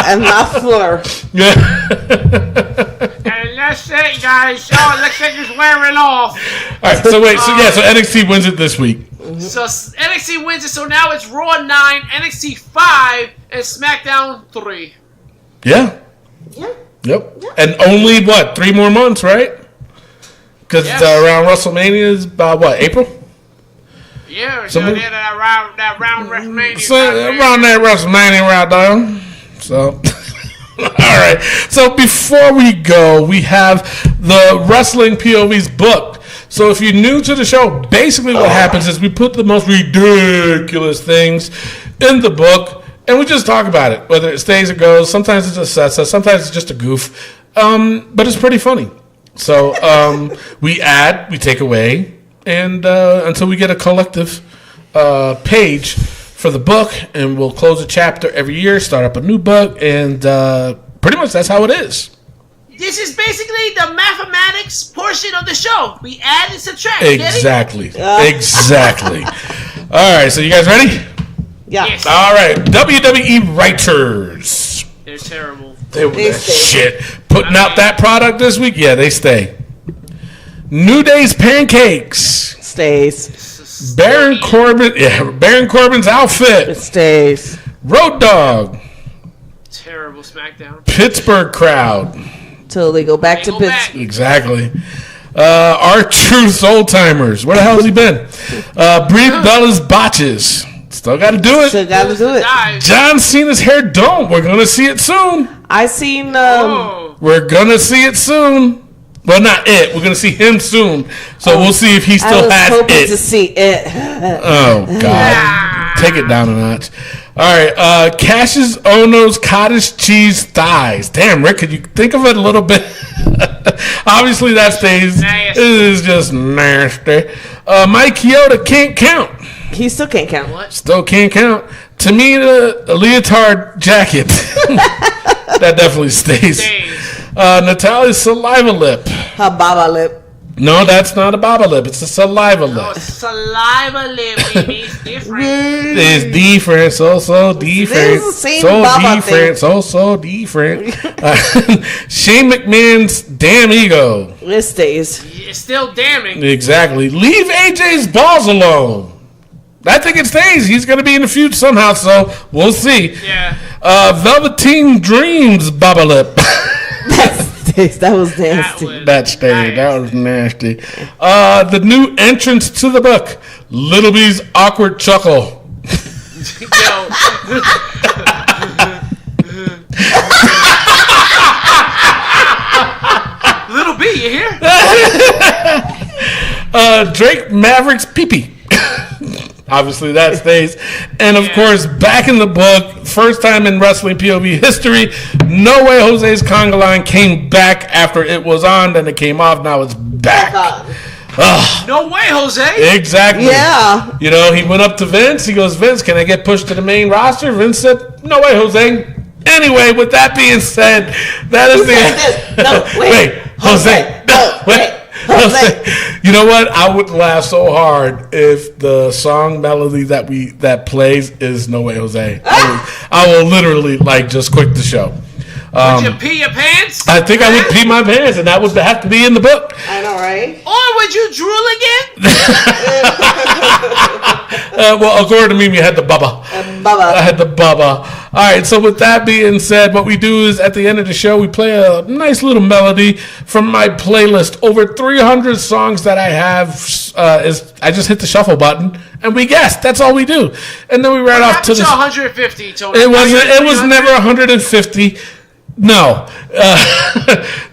Speaker 5: And not Fleur.
Speaker 2: Yeah.
Speaker 3: And that's it, guys. Oh, looks like it's wearing off.
Speaker 2: All right, so wait. So NXT wins it this week.
Speaker 3: So NXT wins it, so now it's Raw 9, NXT 5, and SmackDown 3.
Speaker 2: Yeah. Yep. And only, 3 more months, right? Because around WrestleMania is about, April?
Speaker 3: Yeah, so they're around WrestleMania.
Speaker 2: So around that WrestleMania right there. So, all right. So before we go, we have the Wrestling POVs book. So if you're new to the show, basically what happens is we put the most ridiculous things in the book, and we just talk about it, whether it stays or goes. Sometimes it's a success, sometimes it's just a goof, but it's pretty funny. So we add, we take away, and until we get a collective page for the book, and we'll close a chapter every year, start up a new book, and pretty much that's how it is.
Speaker 3: This is basically the mathematics portion of the show. We add and subtract.
Speaker 2: Exactly. Exactly. All right, so you guys ready?
Speaker 5: Yeah.
Speaker 3: Yes.
Speaker 2: All right, WWE writers.
Speaker 3: They're terrible.
Speaker 5: They stay.
Speaker 2: Shit. Putting out that product this week? Yeah, they stay. New Day's Pancakes.
Speaker 5: Stays.
Speaker 2: Baron Corbin's outfit.
Speaker 5: It stays.
Speaker 2: Road Dogg.
Speaker 3: Terrible SmackDown.
Speaker 2: Pittsburgh crowd.
Speaker 5: Till they go back to Pittsburgh.
Speaker 2: Exactly. Our Truth Old Timers. Where the hell has he been? Brie Bella's botches. Still got to do it.
Speaker 5: Still got to do it.
Speaker 2: John Cena's hair don't. We're going to see it soon.
Speaker 5: I seen.
Speaker 2: We're going to see it soon. Well, not it. We're going to see him soon. So we'll see if he still has it.
Speaker 5: I was hoping to see it.
Speaker 2: Oh, God. Take it down a notch. All right. Cassius Ohno's cottage cheese thighs. Damn, Rick, could you think of it a little bit? Obviously, that stays. Nasty. It is just nasty. Mike Chioda can't count.
Speaker 5: He still can't count.
Speaker 3: What?
Speaker 2: Still can't count. Tamina, a leotard jacket. That definitely stays. Natalia's saliva lip.
Speaker 5: Her baba lip.
Speaker 2: No, that's not a baba lip. It's a saliva lip.
Speaker 3: Oh, saliva lip, baby. It's different.
Speaker 2: It's different. So different.
Speaker 5: This is the same
Speaker 2: so
Speaker 5: baba
Speaker 2: different.
Speaker 5: thing.
Speaker 2: So different. Shane McMahon's damn ego.
Speaker 5: It stays.
Speaker 3: It's still damning.
Speaker 2: Exactly. Leave AJ's balls alone. I think it stays. He's going to be in the future somehow, so we'll see.
Speaker 3: Yeah.
Speaker 2: Velveteen Dreams baba lip.
Speaker 5: That stays. That was nasty.
Speaker 2: That stayed. That was nasty. The new entrance to the book, Little B's awkward chuckle.
Speaker 3: Yo. Little B, you here?
Speaker 2: Drake Maverick's pee-pee. Obviously, that stays. And, of course, back in the book, first time in Wrestling POV history, No Way Jose's conga line came back after it was on, then it came off, now it's back.
Speaker 3: No way, Jose.
Speaker 2: Exactly.
Speaker 5: Yeah.
Speaker 2: You know, he went up to Vince. He goes, Vince, can I get pushed to the main roster? Vince said, no way, Jose. Anyway, with that being said, that is the end.
Speaker 5: No, wait.
Speaker 2: Jose. No, wait. Jose. You know what? I would laugh so hard if the song melody that plays is No Way Jose. I will literally just quit the show.
Speaker 3: Would you pee your pants?
Speaker 2: I think I would pee my pants, and that would have to be in the book.
Speaker 5: I know, right?
Speaker 3: Or would you drool again?
Speaker 2: Well, according to me, we had the bubba.
Speaker 5: Bubba.
Speaker 2: I had the bubba. All right, so with that being said, what we do is at the end of the show, we play a nice little melody from my playlist. Over 300 songs that I have. I just hit the shuffle button and we guess. That's all we do. And then we ride off to the
Speaker 3: 150. Tony.
Speaker 2: It was never 150. No.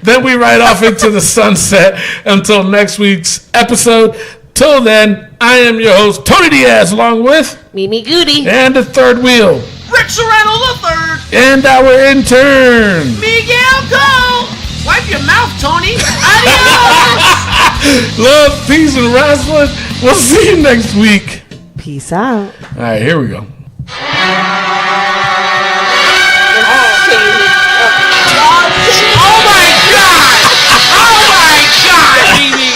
Speaker 2: Then we ride off into the sunset until next week's episode. Till then, I am your host, Tony Diaz, along with
Speaker 5: Mimi Goody.
Speaker 2: And the third wheel.
Speaker 3: Rick Serrano the third.
Speaker 2: And our intern.
Speaker 3: Miguel Cole. Wipe your mouth, Tony. Adios.
Speaker 2: Love, peace, and wrestling. We'll see you next week.
Speaker 5: Peace out.
Speaker 2: All right, here we go.
Speaker 3: Mimi.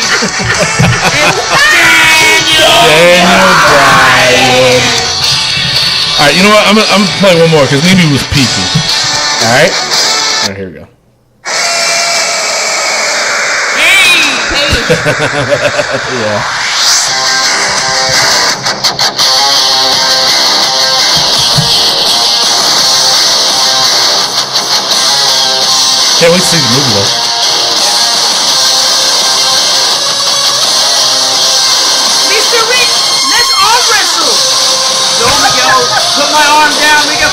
Speaker 2: Daniel Bryan. All right, you know what? I'm gonna play one more because Mimi was peeking. All right, here we go. Yeah. Can't wait to see the movie though.
Speaker 3: Mr. Rick, let's arm wrestle. No, Miguel, put my arm down, Miguel.